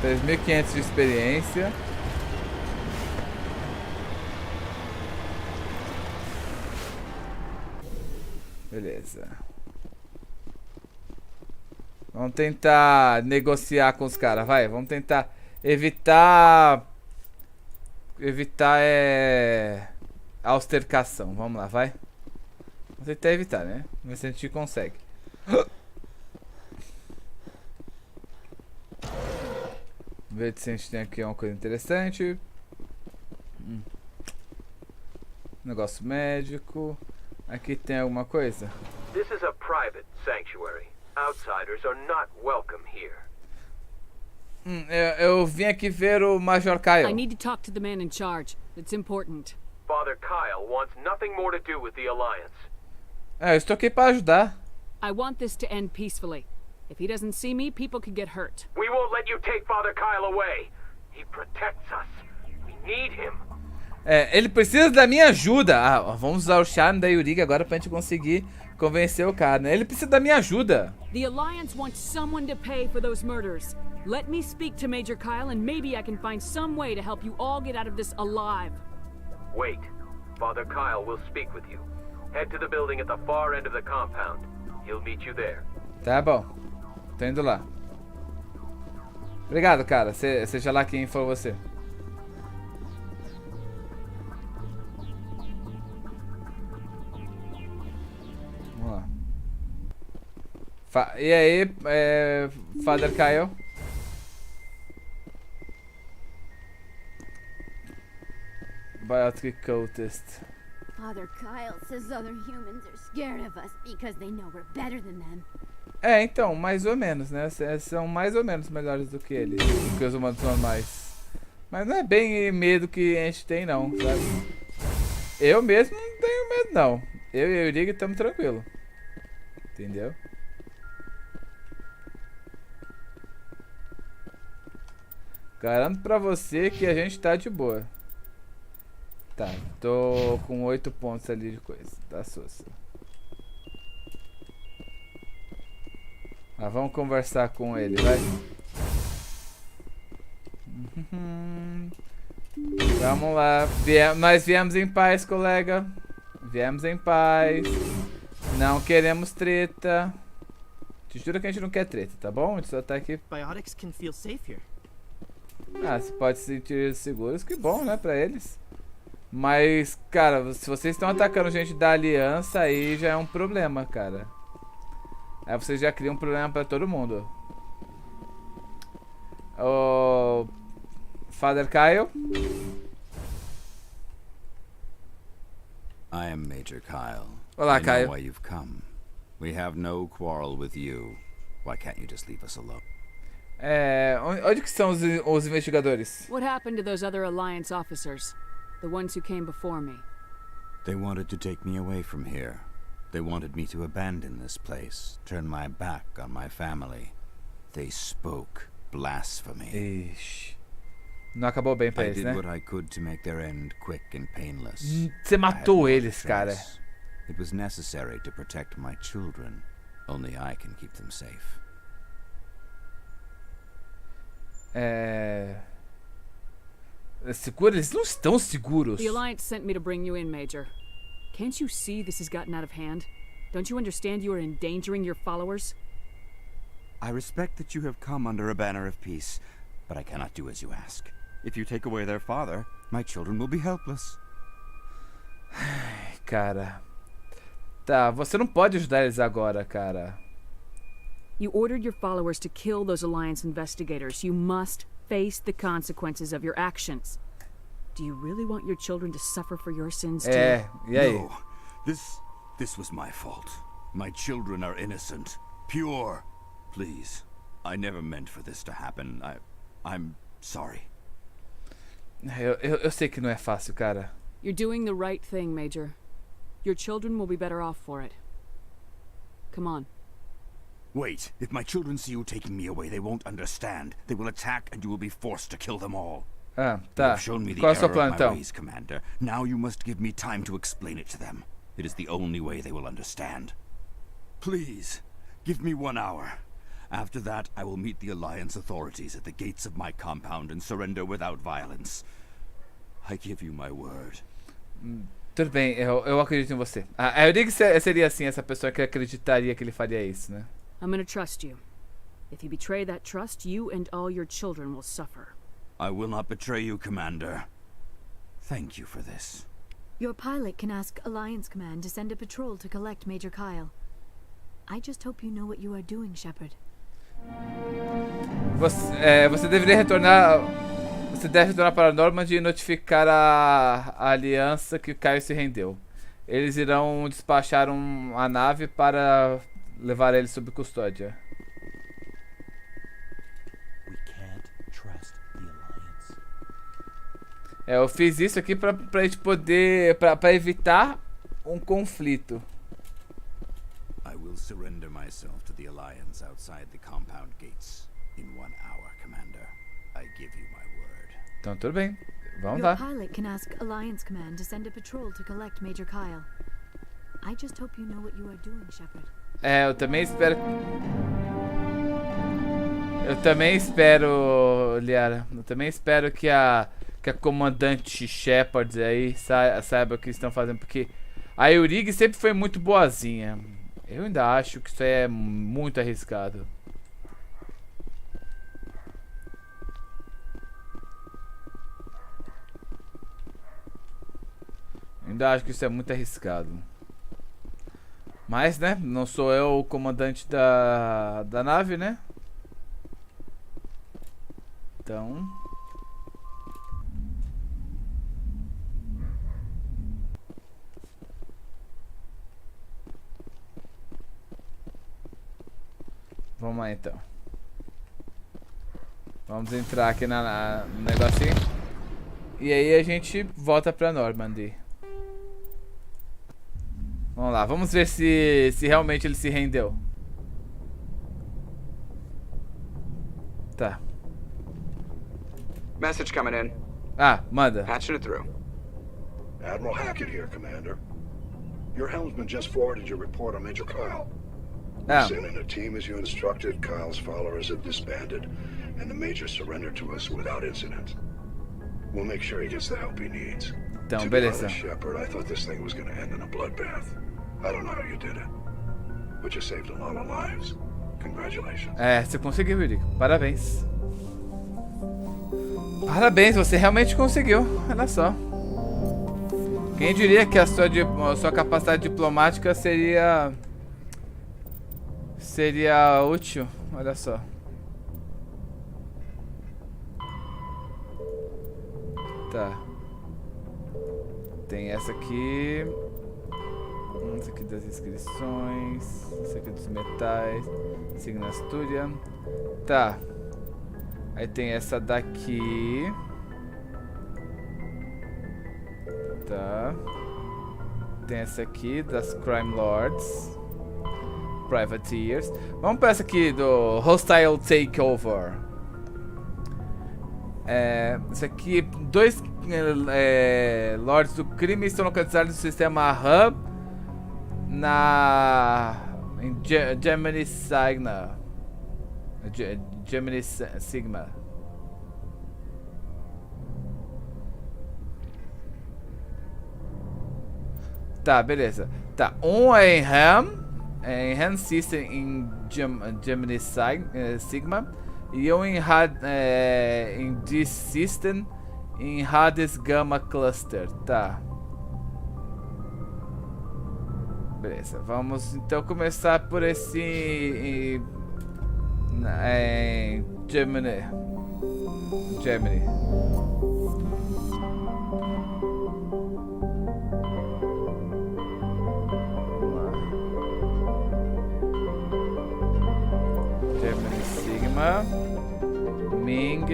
[SPEAKER 1] $3.500 de experiência. Beleza. Vamos tentar negociar com os caras, vai. Vamos tentar evitar austercação. Vamos lá, vai. Vamos tentar evitar, né? Vamos ver se a gente consegue. Ver se a gente tem aqui uma coisa interessante. Negócio médico. Aqui tem alguma coisa?
[SPEAKER 14] This is a private sanctuary. Outsiders are not welcome here.
[SPEAKER 1] Eu vim aqui ver o Major Kyle.
[SPEAKER 3] I need to talk to the man in charge. It's important.
[SPEAKER 14] Father Kyle wants nothing more to do with the Alliance.
[SPEAKER 1] Eu estou aqui para ajudar.
[SPEAKER 3] I want this to end peacefully. If he doesn't see me, people could get hurt.
[SPEAKER 14] We won't let you take Father Kyle away. He protects us. We need him.
[SPEAKER 1] Ele precisa da minha ajuda. Vamos usar o charme da Yurigi agora pra gente conseguir convencer o cara, né? Ele precisa da minha ajuda.
[SPEAKER 3] The Alliance wants someone to pay for those murders. Let me speak to Major Kyle and maybe I can find some way to help you all get out of this alive.
[SPEAKER 14] Wait. Father Kyle will speak with you. Head to the building at the far end of the compound. He'll meet you there.
[SPEAKER 1] Tá bom. Tô indo lá. Obrigado, cara. Seja lá quem for você. Vamos lá. E aí, Father Kyle? Biotic cultist.
[SPEAKER 6] Father Kyle says other humans are scared of us because they know we're better than them.
[SPEAKER 1] Então, mais ou menos, né? São mais ou menos melhores do que eles, do que os humanos normais. Mas não é bem medo que a gente tem, não, sabe? Eu mesmo não tenho medo, não. Eu e o Yurigi estamos tranquilos. Entendeu? Garanto pra você que a gente tá de boa. Tá, tô com 8 pontos ali de coisa. Tá sussa. Ah, vamos conversar com ele, vai. Vamos lá. Nós viemos em paz, colega. Viemos em paz. Não queremos treta. Te juro que a gente não quer treta, tá bom? A gente só tá aqui.
[SPEAKER 15] Biotics can feel safe here.
[SPEAKER 1] Ah, você pode se sentir seguros, que bom, né, pra eles. Mas, cara, se vocês estão atacando gente da aliança, aí já é um problema, cara. Aí vocês já criam um problema pra todo mundo. O Father Kyle.
[SPEAKER 16] I am Major Kyle.
[SPEAKER 1] Olá,
[SPEAKER 16] I know
[SPEAKER 1] Kyle.
[SPEAKER 16] why you've come. We have no quarrel with you. Why can't you just leave us alone?
[SPEAKER 1] Onde que são os investigadores?
[SPEAKER 3] What happened to those other Alliance officers? The ones who came before me?
[SPEAKER 16] They wanted to take me away from here. They wanted me to abandon this place, turn my back on my family. They spoke blasphemy.
[SPEAKER 1] Ixi. Não acabou bem pra eles, né?
[SPEAKER 16] I did what I could to make their end quick and painless.
[SPEAKER 1] Você matou eles, cara.
[SPEAKER 16] It was necessary to protect my children. Only I can keep them safe.
[SPEAKER 1] Seguro? Eles não estão seguros.
[SPEAKER 3] The Alliance sent me to bring you in, Major. Can't you see this has gotten out of hand? Don't you understand you are endangering your followers?
[SPEAKER 16] I respect that you have come under a banner of peace, but I cannot do as you ask. If you take away their father, my children will be helpless.
[SPEAKER 1] Ai, cara. Tá, você não pode ajudar eles agora, cara.
[SPEAKER 3] You ordered your followers to kill those Alliance investigators. You must face the consequences of your actions. Do you really want your children to suffer for your sins too?
[SPEAKER 1] E aí?
[SPEAKER 16] No, this was my fault. My children are innocent, pure. Please, I never meant for this to happen. I'm sorry.
[SPEAKER 1] Eu sei que não é fácil, cara.
[SPEAKER 3] You're doing the right thing, Major. Your children will be better off for it. Come on.
[SPEAKER 16] Wait, if my children see you taking me away, they won't understand. They will attack and you will be forced to kill them all.
[SPEAKER 1] Ah, tá.
[SPEAKER 16] You have shown me the error of my ways, Commander. Now you must give me time to explain it to them. It is the only way they will understand. Please, give me 1 hour. After that, I will meet the Alliance authorities at the gates of my compound and surrender without violence. I give you my word.
[SPEAKER 1] Tudo bem, eu acredito em você. A Yurigi seria assim, essa pessoa que acreditaria que ele faria isso, né?
[SPEAKER 3] I'm gonna trust you. If you betray that trust, you and all your children will suffer.
[SPEAKER 16] I will not betray you, Commander. Thank you for this.
[SPEAKER 6] Your pilot can ask Alliance Command to send a patrol to collect Major Kyle. I just hope you know what you are doing, Shepard.
[SPEAKER 1] Você deveria retornar. Você deve retornar para Normandy e notificar a aliança que Kyle se rendeu. Eles irão despachar a nave para levar ele sob custódia.
[SPEAKER 17] We can't trust the Alliance.
[SPEAKER 1] Eu fiz isso aqui pra gente poder. Pra evitar um conflito.
[SPEAKER 16] I will surrender myself to the Alliance outside the compound gates in 1 hour, Commander. I give you my word.
[SPEAKER 1] Então tudo bem. Vamos
[SPEAKER 6] Your
[SPEAKER 1] lá.
[SPEAKER 6] pilot can ask Alliance Command to send a patrol to collect Major Kyle. I just hope you know what you are doing, Shepard.
[SPEAKER 1] Eu também espero. Eu também espero, Liara. Eu também espero que a comandante Shepard aí saiba o que estão fazendo, porque a Yurigi sempre foi muito boazinha. Eu ainda acho que isso é muito arriscado. Ainda acho que isso é muito arriscado. Mas, né? Não sou eu o comandante da nave, né? Então... Vamos lá, então. Vamos entrar aqui no negocinho. E aí a gente volta pra Normandy. Vamos lá, vamos ver se realmente ele se rendeu. Tá.
[SPEAKER 4] Message coming in.
[SPEAKER 1] Ah, manda.
[SPEAKER 4] Patching it through.
[SPEAKER 12] Admiral Hackett here, Commander. Your helmsman just forwarded your report on Major Kyle. We sent in a team as you instructed. Kyle's followers have disbanded, and the Major surrendered to us without incident. We'll make sure he gets the help he needs.
[SPEAKER 1] Então, beleza.
[SPEAKER 12] Shepard, I thought this thing was going to end in a bloodbath. I don't know how you did it, but you saved a lot of lives. Congratulations.
[SPEAKER 1] Você conseguiu, Yurigi. Parabéns. Parabéns, você realmente conseguiu. Olha só. Quem diria que a sua capacidade diplomática seria útil? Olha só. Tá. Tem essa aqui. Essa aqui das inscrições. Essa aqui dos metais. Signa Astúria. Tá. Aí tem essa daqui. Tá. Tem essa aqui das Crime Lords. Privateers. Vamos para essa aqui do Hostile Takeover. Essa aqui, 2 Lords do crime estão localizados no sistema Hub em Gemini Sigma. Gemini Sigma. Tá, beleza. Tá, um é em Ham System em Gemini Sigma. E um em D System em Hades Gamma Cluster. Tá. Beleza, vamos então começar por esse Gemini. Sigma, Ming,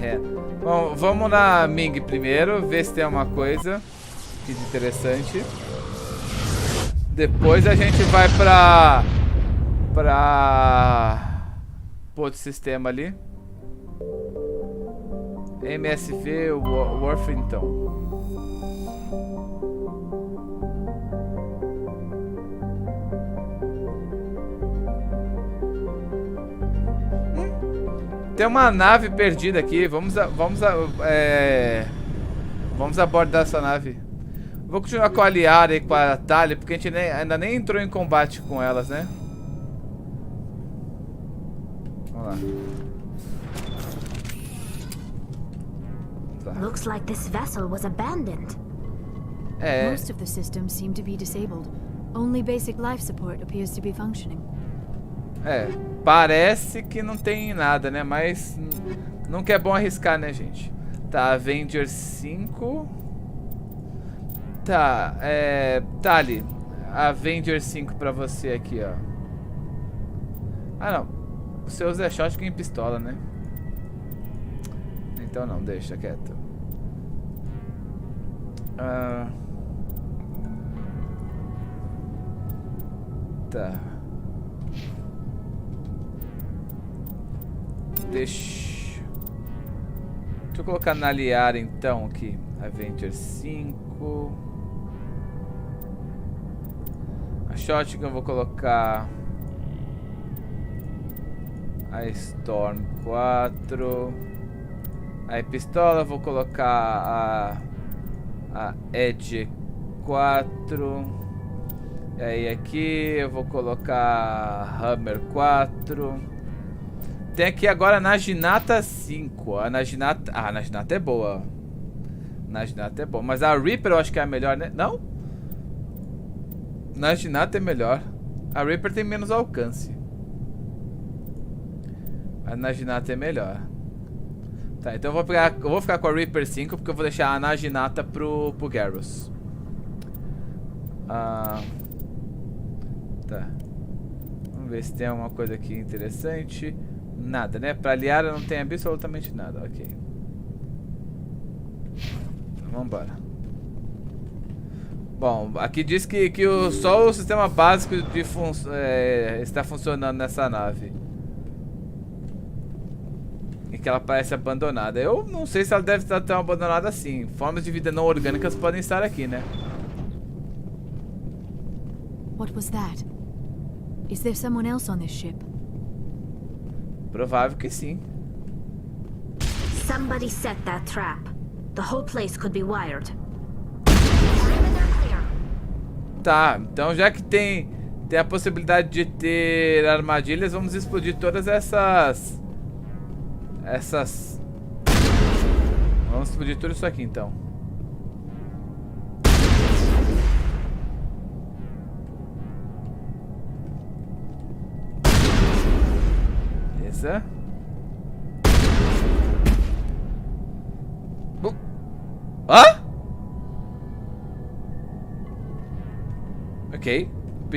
[SPEAKER 1] Ren. Bom, vamos na Ming primeiro, ver se tem uma coisa aqui de interessante. Depois a gente vai pra outro sistema ali. MSV Worthington. Tem uma nave perdida aqui. Vamos abordar essa nave. Vou continuar com a Liara e com a Tali, porque a gente ainda nem entrou em combate com elas, né? Vamos lá.
[SPEAKER 13] Looks like this vessel was abandoned.
[SPEAKER 6] Most of the systems seem to be disabled. Only basic life support appears to be functioning.
[SPEAKER 1] Parece que não tem nada, né? Mas nunca é bom arriscar, né, gente? Tá, Avenger 5. Tá, Tali, Avenger 5 pra você aqui, ó. Ah, não. Você usa shotgun em pistola, né? Então não, deixa quieto. Tá. Deixa eu colocar na Liara então aqui. Avenger 5. A shotgun eu vou colocar a Storm 4. Aí pistola eu vou colocar a Edge 4. E aí aqui eu vou colocar a Hammer 4. Tem aqui agora a Naginata 5. A Naginata é boa. Naginata é boa. Mas a Reaper eu acho que é a melhor, né? Não? Naginata é melhor. A Reaper tem menos alcance. A Naginata é melhor. Tá, então eu vou ficar com a Reaper 5, porque eu vou deixar a Naginata pro Garrus. Tá. Vamos ver se tem alguma coisa aqui interessante. Nada, né? Pra Liara não tem absolutamente nada. Ok. Então, vambora. Bom, aqui diz que só o sistema básico está funcionando nessa nave. E que ela parece abandonada. Eu não sei se ela deve estar tão abandonada assim. Formas de vida não orgânicas podem estar aqui, né?
[SPEAKER 6] What was that? Is there someone else on this ship?
[SPEAKER 1] Provável que sim.
[SPEAKER 13] Somebody set that trap. The whole place could be wired.
[SPEAKER 1] Tá, então já que tem a possibilidade de ter armadilhas, vamos explodir todas essas... Vamos explodir tudo isso aqui, então. Beleza. Hã? Ok. O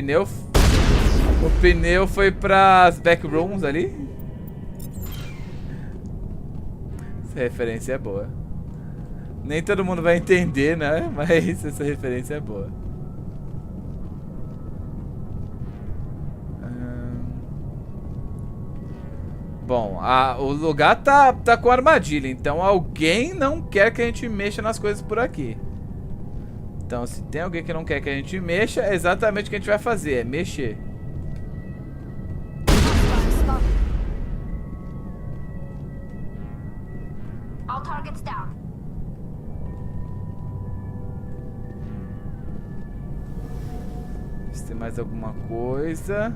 [SPEAKER 1] pneu foi pras backrooms ali. Essa referência é boa. Nem todo mundo vai entender, né? Mas essa referência é boa. Bom, o lugar tá com armadilha, então alguém não quer que a gente mexa nas coisas por aqui. Então, se tem alguém que não quer que a gente mexa, é exatamente o que a gente vai fazer, é mexer.
[SPEAKER 13] All targets down.
[SPEAKER 1] Se tem mais alguma coisa...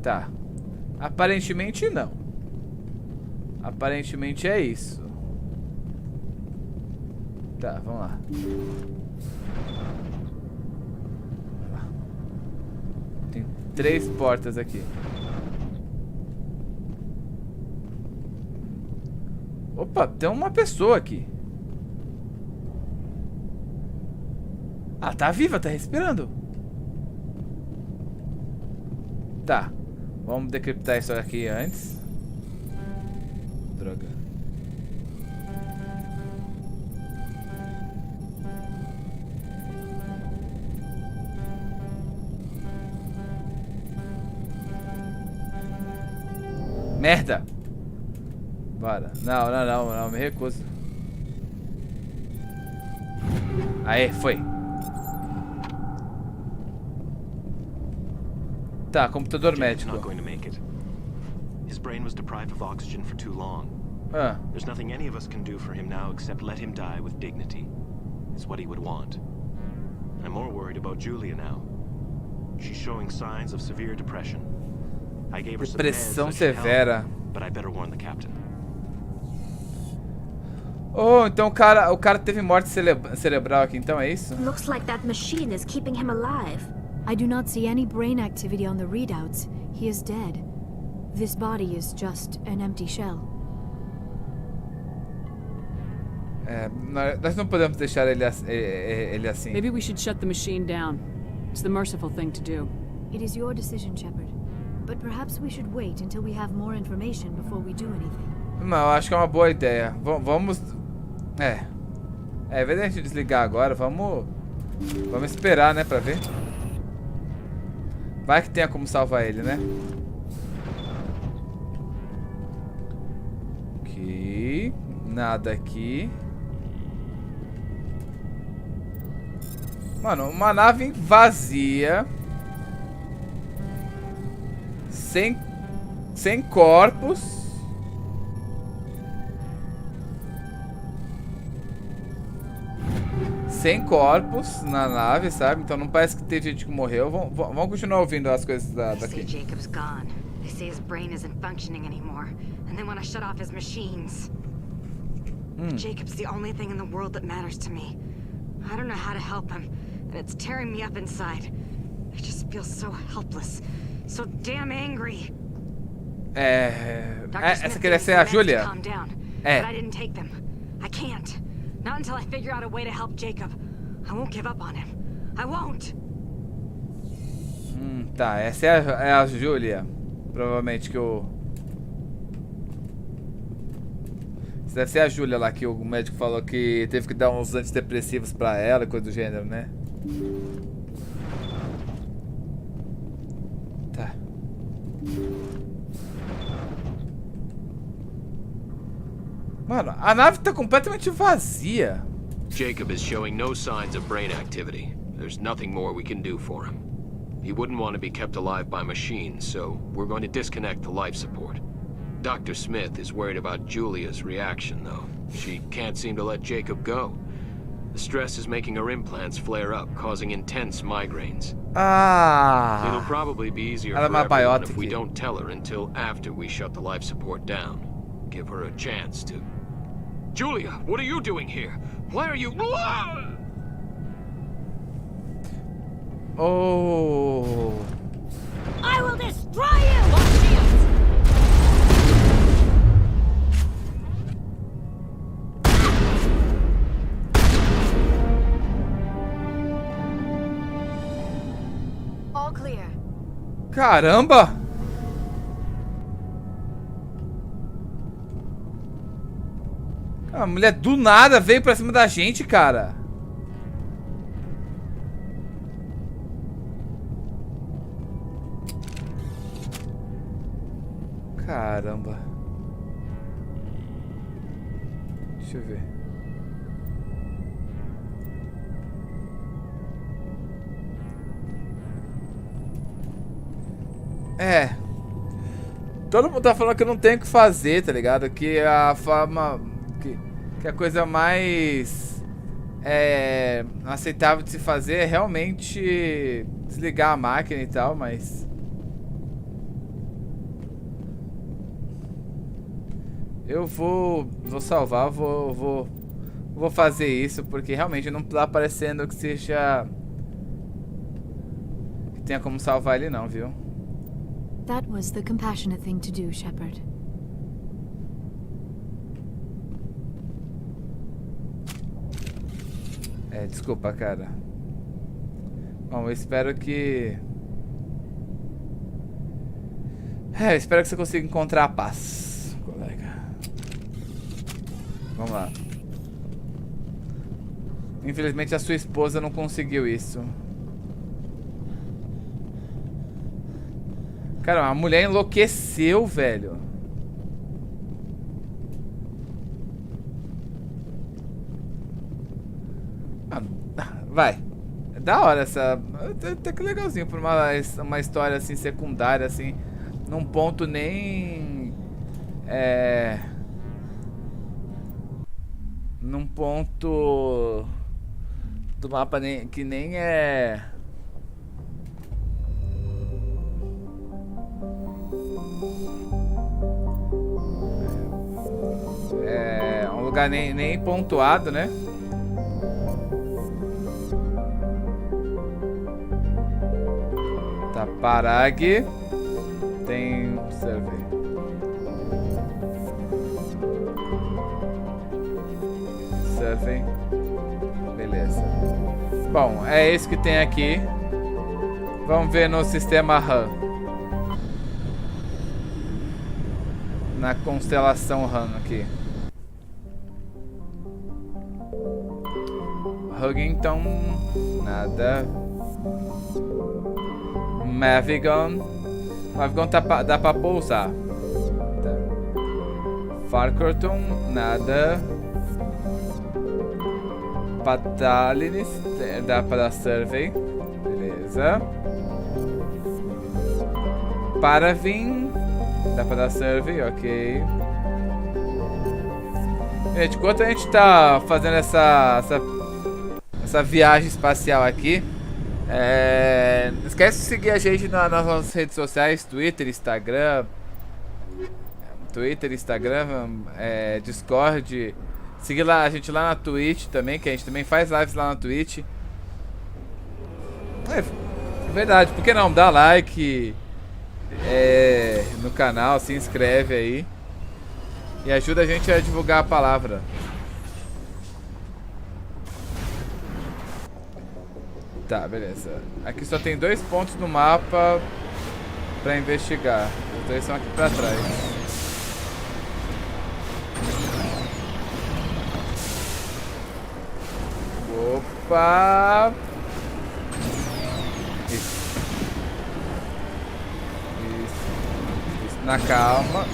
[SPEAKER 1] Tá. Aparentemente não. Aparentemente é isso. Tá, vamos lá. Tem 3 portas aqui. Opa, tem uma pessoa aqui. Ah, tá viva, tá respirando. Tá. Vamos decriptar isso aqui antes. Droga. Merda! Bora. Não, me recuso. Aê, foi. Tá, computador médico.
[SPEAKER 15] His brain was deprived of oxygen for too long. There's nothing any of us can do for him now except let him die with dignity. It's what he would want. I'm more worried about Julia now. She's showing signs of severe depression. I gave her some
[SPEAKER 1] Depressão
[SPEAKER 15] meds that should
[SPEAKER 1] severa.
[SPEAKER 15] help, but I better warn the captain.
[SPEAKER 1] Oh, então o cara teve morte cerebral aqui, então é isso?
[SPEAKER 13] Looks like that machine is keeping him alive.
[SPEAKER 6] I do not see any brain activity on the readouts. He is dead. This body is just an empty shell.
[SPEAKER 1] Nós não podemos deixar ele assim.
[SPEAKER 3] Maybe we should shut the machine down. It's the merciful thing to do.
[SPEAKER 6] It is your decision, Shepard. But perhaps we should wait until we have more information before we do anything.
[SPEAKER 1] Não, acho que é uma boa ideia. Vamos... Em vez de a gente desligar agora, vamos esperar, né, pra ver. Vai que tenha como salvar ele, né? Ok. Nada aqui. Mano, uma nave vazia. Sem corpos. Sem corpos na nave, sabe? Então não parece que teve gente que morreu. Vamos continuar ouvindo as coisas daqui.
[SPEAKER 18] Jacob's gone. They say his brain isn't functioning anymore, and they want to shut off his machines. Jacob's the only thing in the world that matters to me. I don't know how to help him, and it's tearing me up inside. I just feel so helpless, so damn angry.
[SPEAKER 1] Essa queria ser a Julia?
[SPEAKER 18] But I didn't take them. I can't. Not until I figure out a way to help Jacob. I won't give up on him. I won't.
[SPEAKER 1] Tá, essa é a Julia. Provavelmente que o... Isso deve ser a Julia lá que o médico falou que teve que dar uns antidepressivos pra ela, coisa do gênero, né? Tá. Mano, a nave tá completamente vazia.
[SPEAKER 14] Jacob is showing no signs of brain activity. There's nothing more we can do for him. He wouldn't want to be kept alive by machines, so we're going to disconnect the life support. Dr. Smith is worried about Julia's reaction, though. She can't seem to let Jacob go. The stress is making her implants flare up, causing intense migraines.
[SPEAKER 1] Ah!
[SPEAKER 14] It'll probably be easier for everyone if we don't tell her until after we shut the life support down. Give her a chance to... Julia, what are you doing here? Why are you...
[SPEAKER 1] Oh...
[SPEAKER 19] I will destroy you!
[SPEAKER 6] All clear.
[SPEAKER 1] Caramba! A mulher do nada veio pra cima da gente, cara. Caramba. Deixa eu ver. É. Todo mundo tá falando que eu não tenho o que fazer, tá ligado? Que a forma... Que a coisa mais... aceitável de se fazer é realmente... desligar a máquina e tal, mas... Eu vou salvar, vou fazer isso, porque realmente não tá parecendo que seja... que tenha como salvar ele não, viu?
[SPEAKER 6] That was the compassionate thing to do, Shepard.
[SPEAKER 1] Desculpa, cara. Bom, eu espero que... eu espero que você consiga encontrar a paz, colega. Vamos lá. Infelizmente a sua esposa não conseguiu isso. Cara, a mulher enlouqueceu, velho. Vai. É da hora essa... Até que legalzinho por uma história assim secundária, assim. Num ponto nem... Num ponto... do mapa que nem é... um lugar nem pontuado, né? Tá, Parag. Tem... survey. Survey. Beleza. Bom, é isso que tem aqui. Vamos ver no sistema RAM. Na constelação RAM aqui. Huggington. Nada. Mavigon. Mavigon dá pra pousar. Tá. Farcorton. Nada. Patalinis. Dá pra dar survey. Beleza. Paravin. Dá pra dar survey, ok. Gente, enquanto a gente tá fazendo essa viagem espacial aqui, não esquece de seguir a gente nas nossas redes sociais, Twitter, Instagram, Discord. Seguir lá, a gente lá na Twitch também, que a gente também faz lives lá na Twitch. É verdade, por que não? Dá like no canal, se inscreve aí. E ajuda a gente a divulgar a palavra. Tá, beleza. Aqui só tem 2 pontos no mapa pra investigar. Os 2 são aqui pra trás. Opa! Isso. Na calma.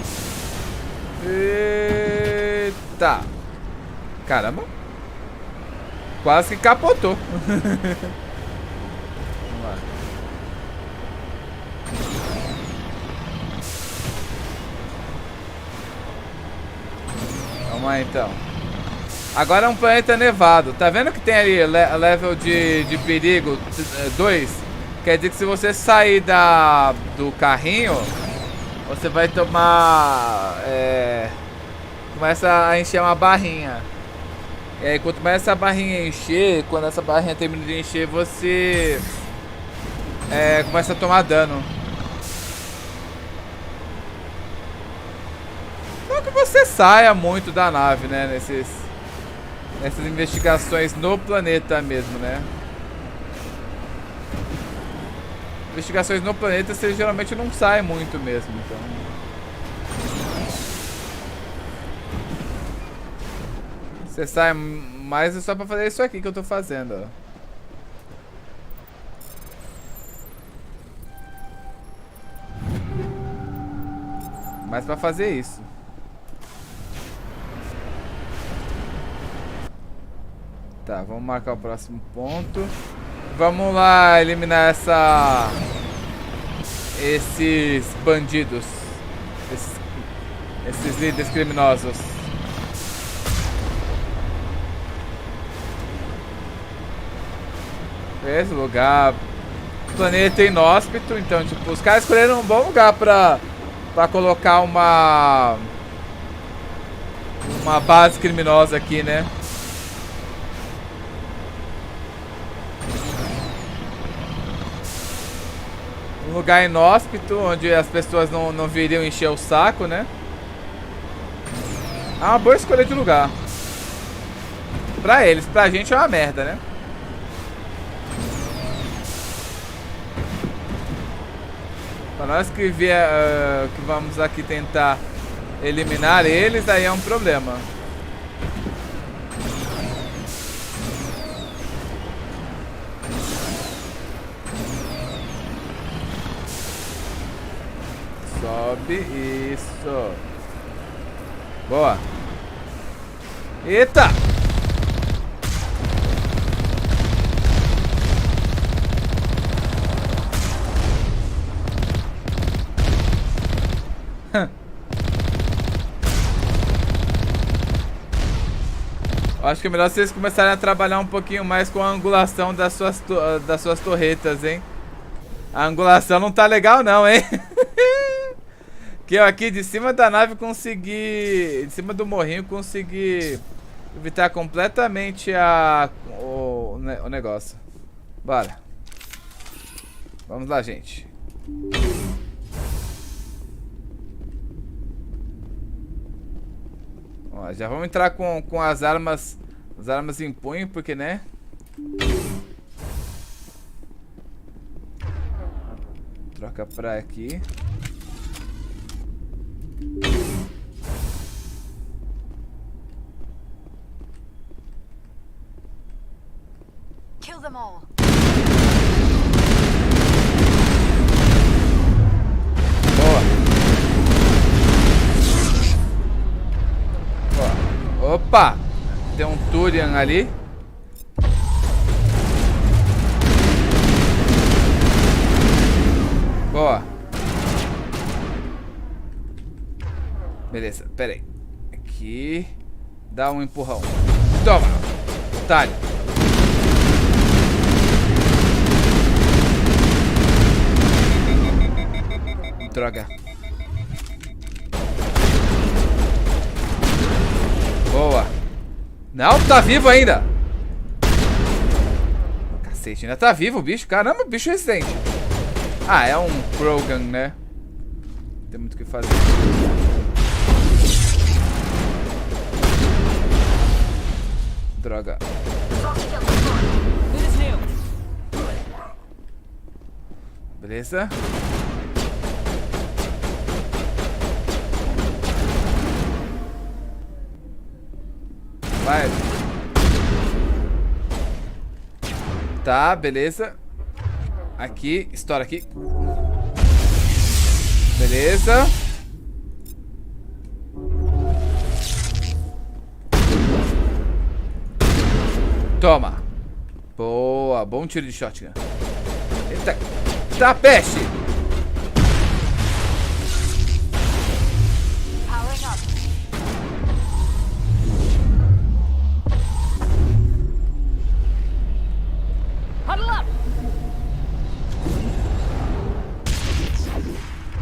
[SPEAKER 1] Eita! Caramba! Quase que capotou. Vamos lá. lá então. Agora é um planeta nevado. Tá vendo que tem ali level de perigo 2? Quer dizer que se você sair do carrinho, você vai tomar... começa a encher uma barrinha. E aí quanto mais essa barrinha encher, quando essa barrinha termina de encher, você começa a tomar dano. Não que você saia muito da nave, né? Nessas investigações no planeta mesmo, né? Investigações no planeta você geralmente não sai muito mesmo, então. Você sai mais só pra fazer isso aqui que eu tô fazendo, ó. Mais pra fazer isso. Tá, vamos marcar o próximo ponto. Vamos lá eliminar esses bandidos. Esses líderes criminosos. Esse lugar. Planeta inóspito. Então, tipo, os caras escolheram um bom lugar pra colocar uma base criminosa aqui, né? Um lugar inóspito, onde as pessoas não viriam encher o saco, né? É uma boa escolha de lugar. Pra eles, pra gente é uma merda, né? Pra nós que vamos aqui tentar eliminar eles, aí é um problema. Sobe, isso. Boa. Eita! Acho que é melhor vocês começarem a trabalhar um pouquinho mais com a angulação das suas torretas, hein? A angulação não tá legal não, hein? Que eu aqui de cima da nave consegui... De cima do morrinho consegui evitar completamente o negócio. Bora. Vamos lá, gente. Ó, já vamos entrar com as armas em punho, porque, né? Troca pra aqui.
[SPEAKER 18] Kill them all.
[SPEAKER 1] Boa. Boa. Opa! Tem um Turian ali. Boa. Beleza, pera aí. Aqui. Dá um empurrão. Toma! Otário. Droga. Boa. Não, tá vivo ainda. Cacete, ainda tá vivo o bicho. Caramba, bicho resistente. Ah, é um Krogan, né? Não tem muito o que fazer. Droga. Beleza. Vai. Tá, beleza. Aqui, estoura aqui. Beleza. Toma. Boa, bom tiro de shotgun. Eita, tá peste.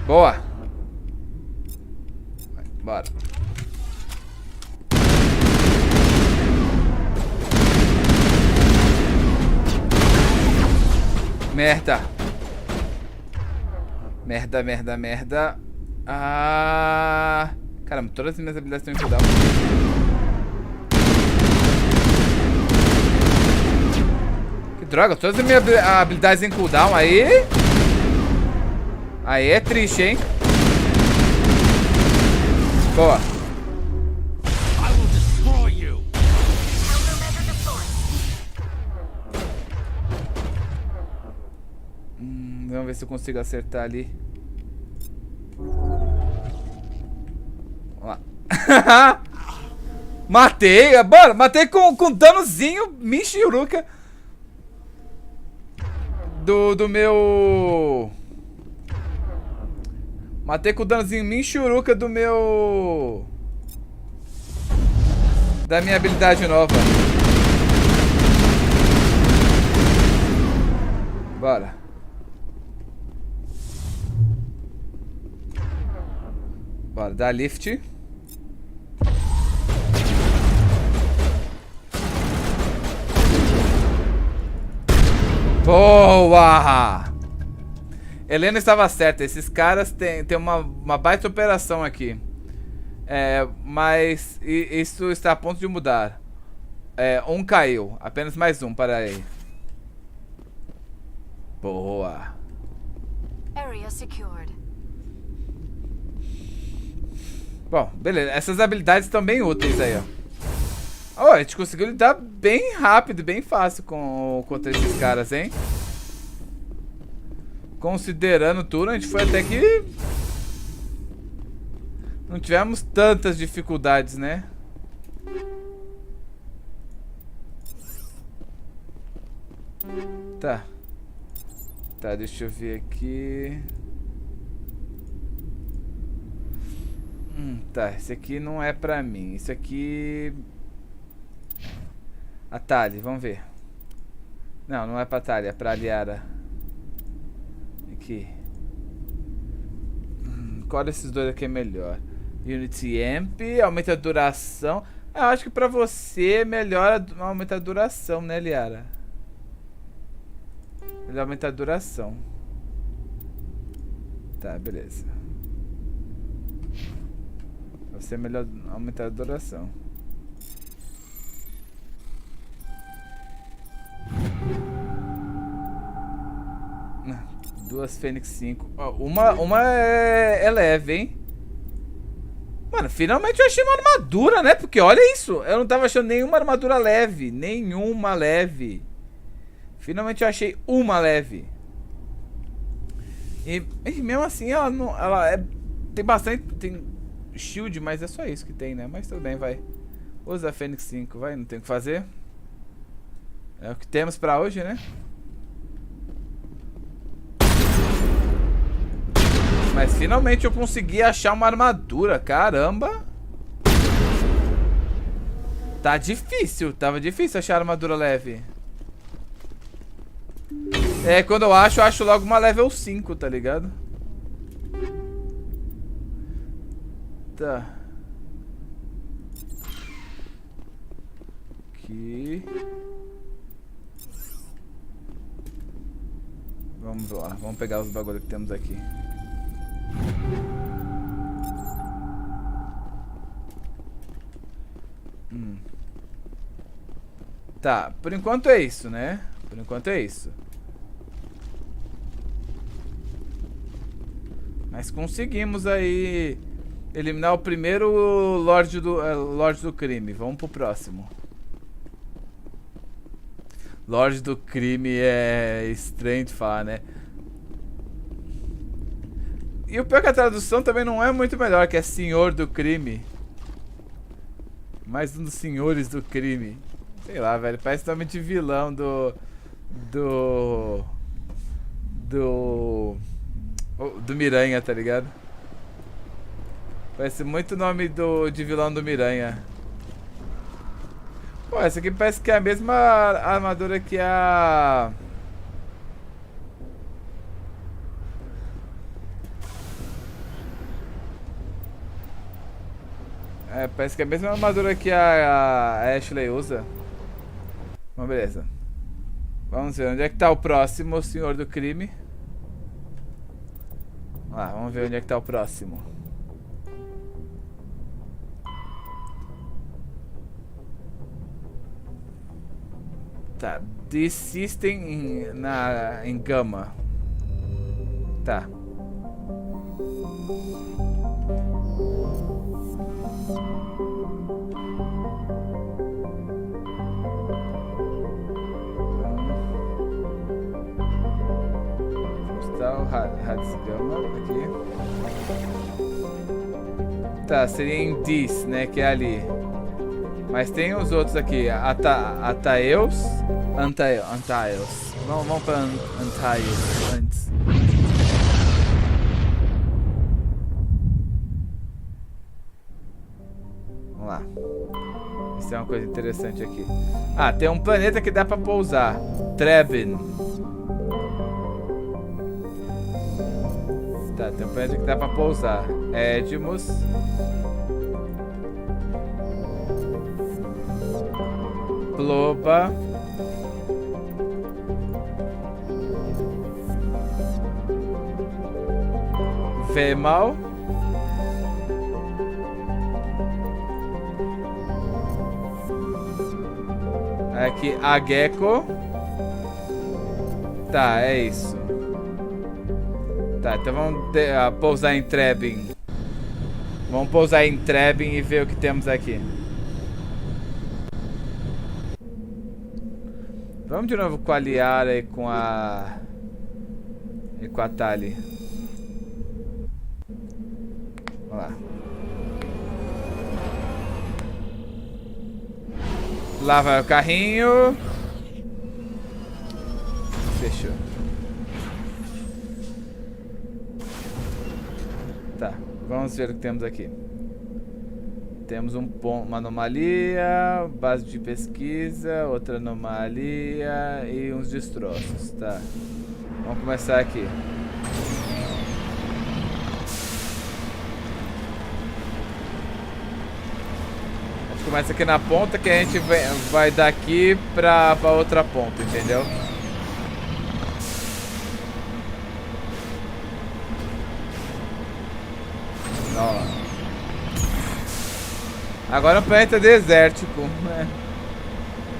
[SPEAKER 1] Boa. Bora. Merda. Merda, merda, merda. Ah... Caramba, todas as minhas habilidades estão em cooldown. Que droga, todas as minhas habilidades em cooldown. Aí... Aí é triste, hein? Boa. Vamos ver se eu consigo acertar ali. Vamos lá. Matei, mano, matei com danozinho Michiruka do meu... Matei com o danozinho Michiruka do meu... Da minha habilidade nova. Bora. Bora, dá lift. Boa! Helena estava certa, esses caras têm uma baita operação aqui. Mas isso está a ponto de mudar. Um caiu, apenas mais um para aí. Boa!
[SPEAKER 6] Area secured.
[SPEAKER 1] Bom, beleza. Essas habilidades estão bem úteis aí, ó. Oh, a gente conseguiu lidar bem rápido, bem fácil contra esses caras, hein? Considerando tudo, a gente foi até que... Não tivemos tantas dificuldades, né? Tá. Tá, deixa eu ver aqui... Tá, esse aqui não é pra mim. Isso aqui... A Tali, vamos ver. Não, não é pra Tali, é pra Liara. Aqui. Qual desses dois aqui é melhor? Unity Amp, aumenta a duração. Eu acho que pra você melhora, aumenta a duração, né, Liara? Ele aumenta a duração. Tá, beleza. Você é melhor aumentar a duração. Duas Fênix 5. Uma é leve, hein? Mano, finalmente eu achei uma armadura, né? Porque olha isso. Eu não tava achando nenhuma armadura leve. Nenhuma leve. Finalmente eu achei uma leve. E mesmo assim ela não... tem bastante... Tem shield, mas é só isso que tem, né? Mas tudo bem, vai. Usa a Fênix 5, vai. Não tem o que fazer. É o que temos pra hoje, né? Mas finalmente eu consegui achar uma armadura. Caramba. Tá difícil. Tava difícil achar armadura leve. Quando eu acho logo uma level 5, tá ligado? Tá. Aqui. Vamos lá. Vamos pegar os bagulhos que temos aqui. Tá, por enquanto é isso, né? Por enquanto é isso. Mas conseguimos aí eliminar o primeiro Lorde do Crime. Vamos pro próximo. Lorde do Crime é estranho de falar, né? E o pior é que a tradução também não é muito melhor, que é Senhor do Crime. Mais um dos Senhores do Crime. Sei lá, velho, parece nome de vilão do Miranha, tá ligado? Parece muito nome de vilão do Miranha. Pô, essa aqui parece que é a mesma armadura que a... É, parece que é a mesma armadura que a Ashley usa. Bom, beleza. Vamos ver onde é que tá o próximo senhor do crime. Vamos ver onde é que tá o próximo. Tá, this system em gama. Tá. Está o Hades Gama aqui. Tá, seria em this, né, que é ali. Mas tem os outros aqui, Antaeus. Vamos pra Antaeus antes. Vamos lá. Isso é uma coisa interessante aqui. Ah, tem um planeta que dá pra pousar. Trevin. Tá, tem um planeta que dá pra pousar. Edmus. Ploba. Vemal. Aqui, a Gecko. Tá, é isso. Tá, então vamos pousar em Trebin. Vamos pousar em Trebin e ver o que temos aqui. Vamos de novo com a Liara e com a Tali. Vamos lá. Lá vai o carrinho. Fechou. Tá, vamos ver o que temos aqui. Temos uma anomalia, base de pesquisa, outra anomalia e uns destroços, tá. Vamos começar aqui. A gente começa aqui na ponta que a gente vai daqui pra outra ponta, entendeu? Ó. Agora é um planeta desértico, né?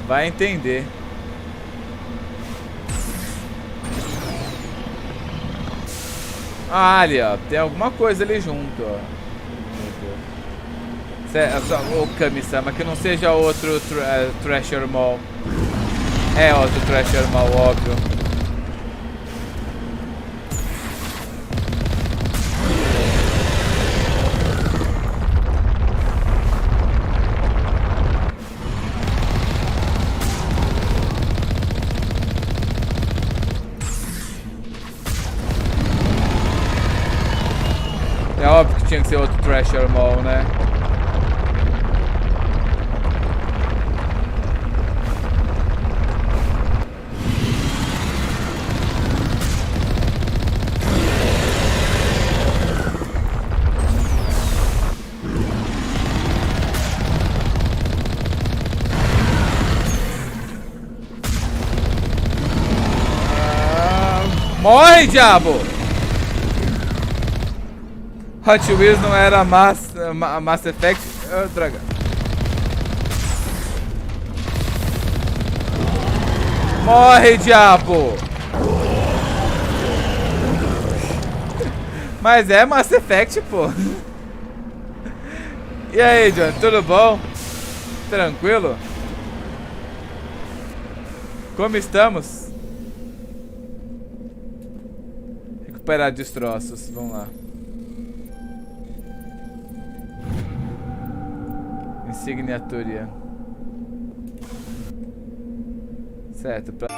[SPEAKER 1] Vai entender. Ah, ali, ó. Tem alguma coisa ali junto, ó. O Kami-sama, que não seja outro Treasure Mall. É outro Treasure Mall, óbvio. É óbvio que tinha que ser outro Treasure Mall, né? Morre, diabo! Hot Wheels não era masseffect. Oh, droga. Morre, diabo! Mas é masseffect, pô. E aí, John, tudo bom? Tranquilo? Como estamos? Recuperar destroços, vamos lá. Insigniatura. Certo, pra...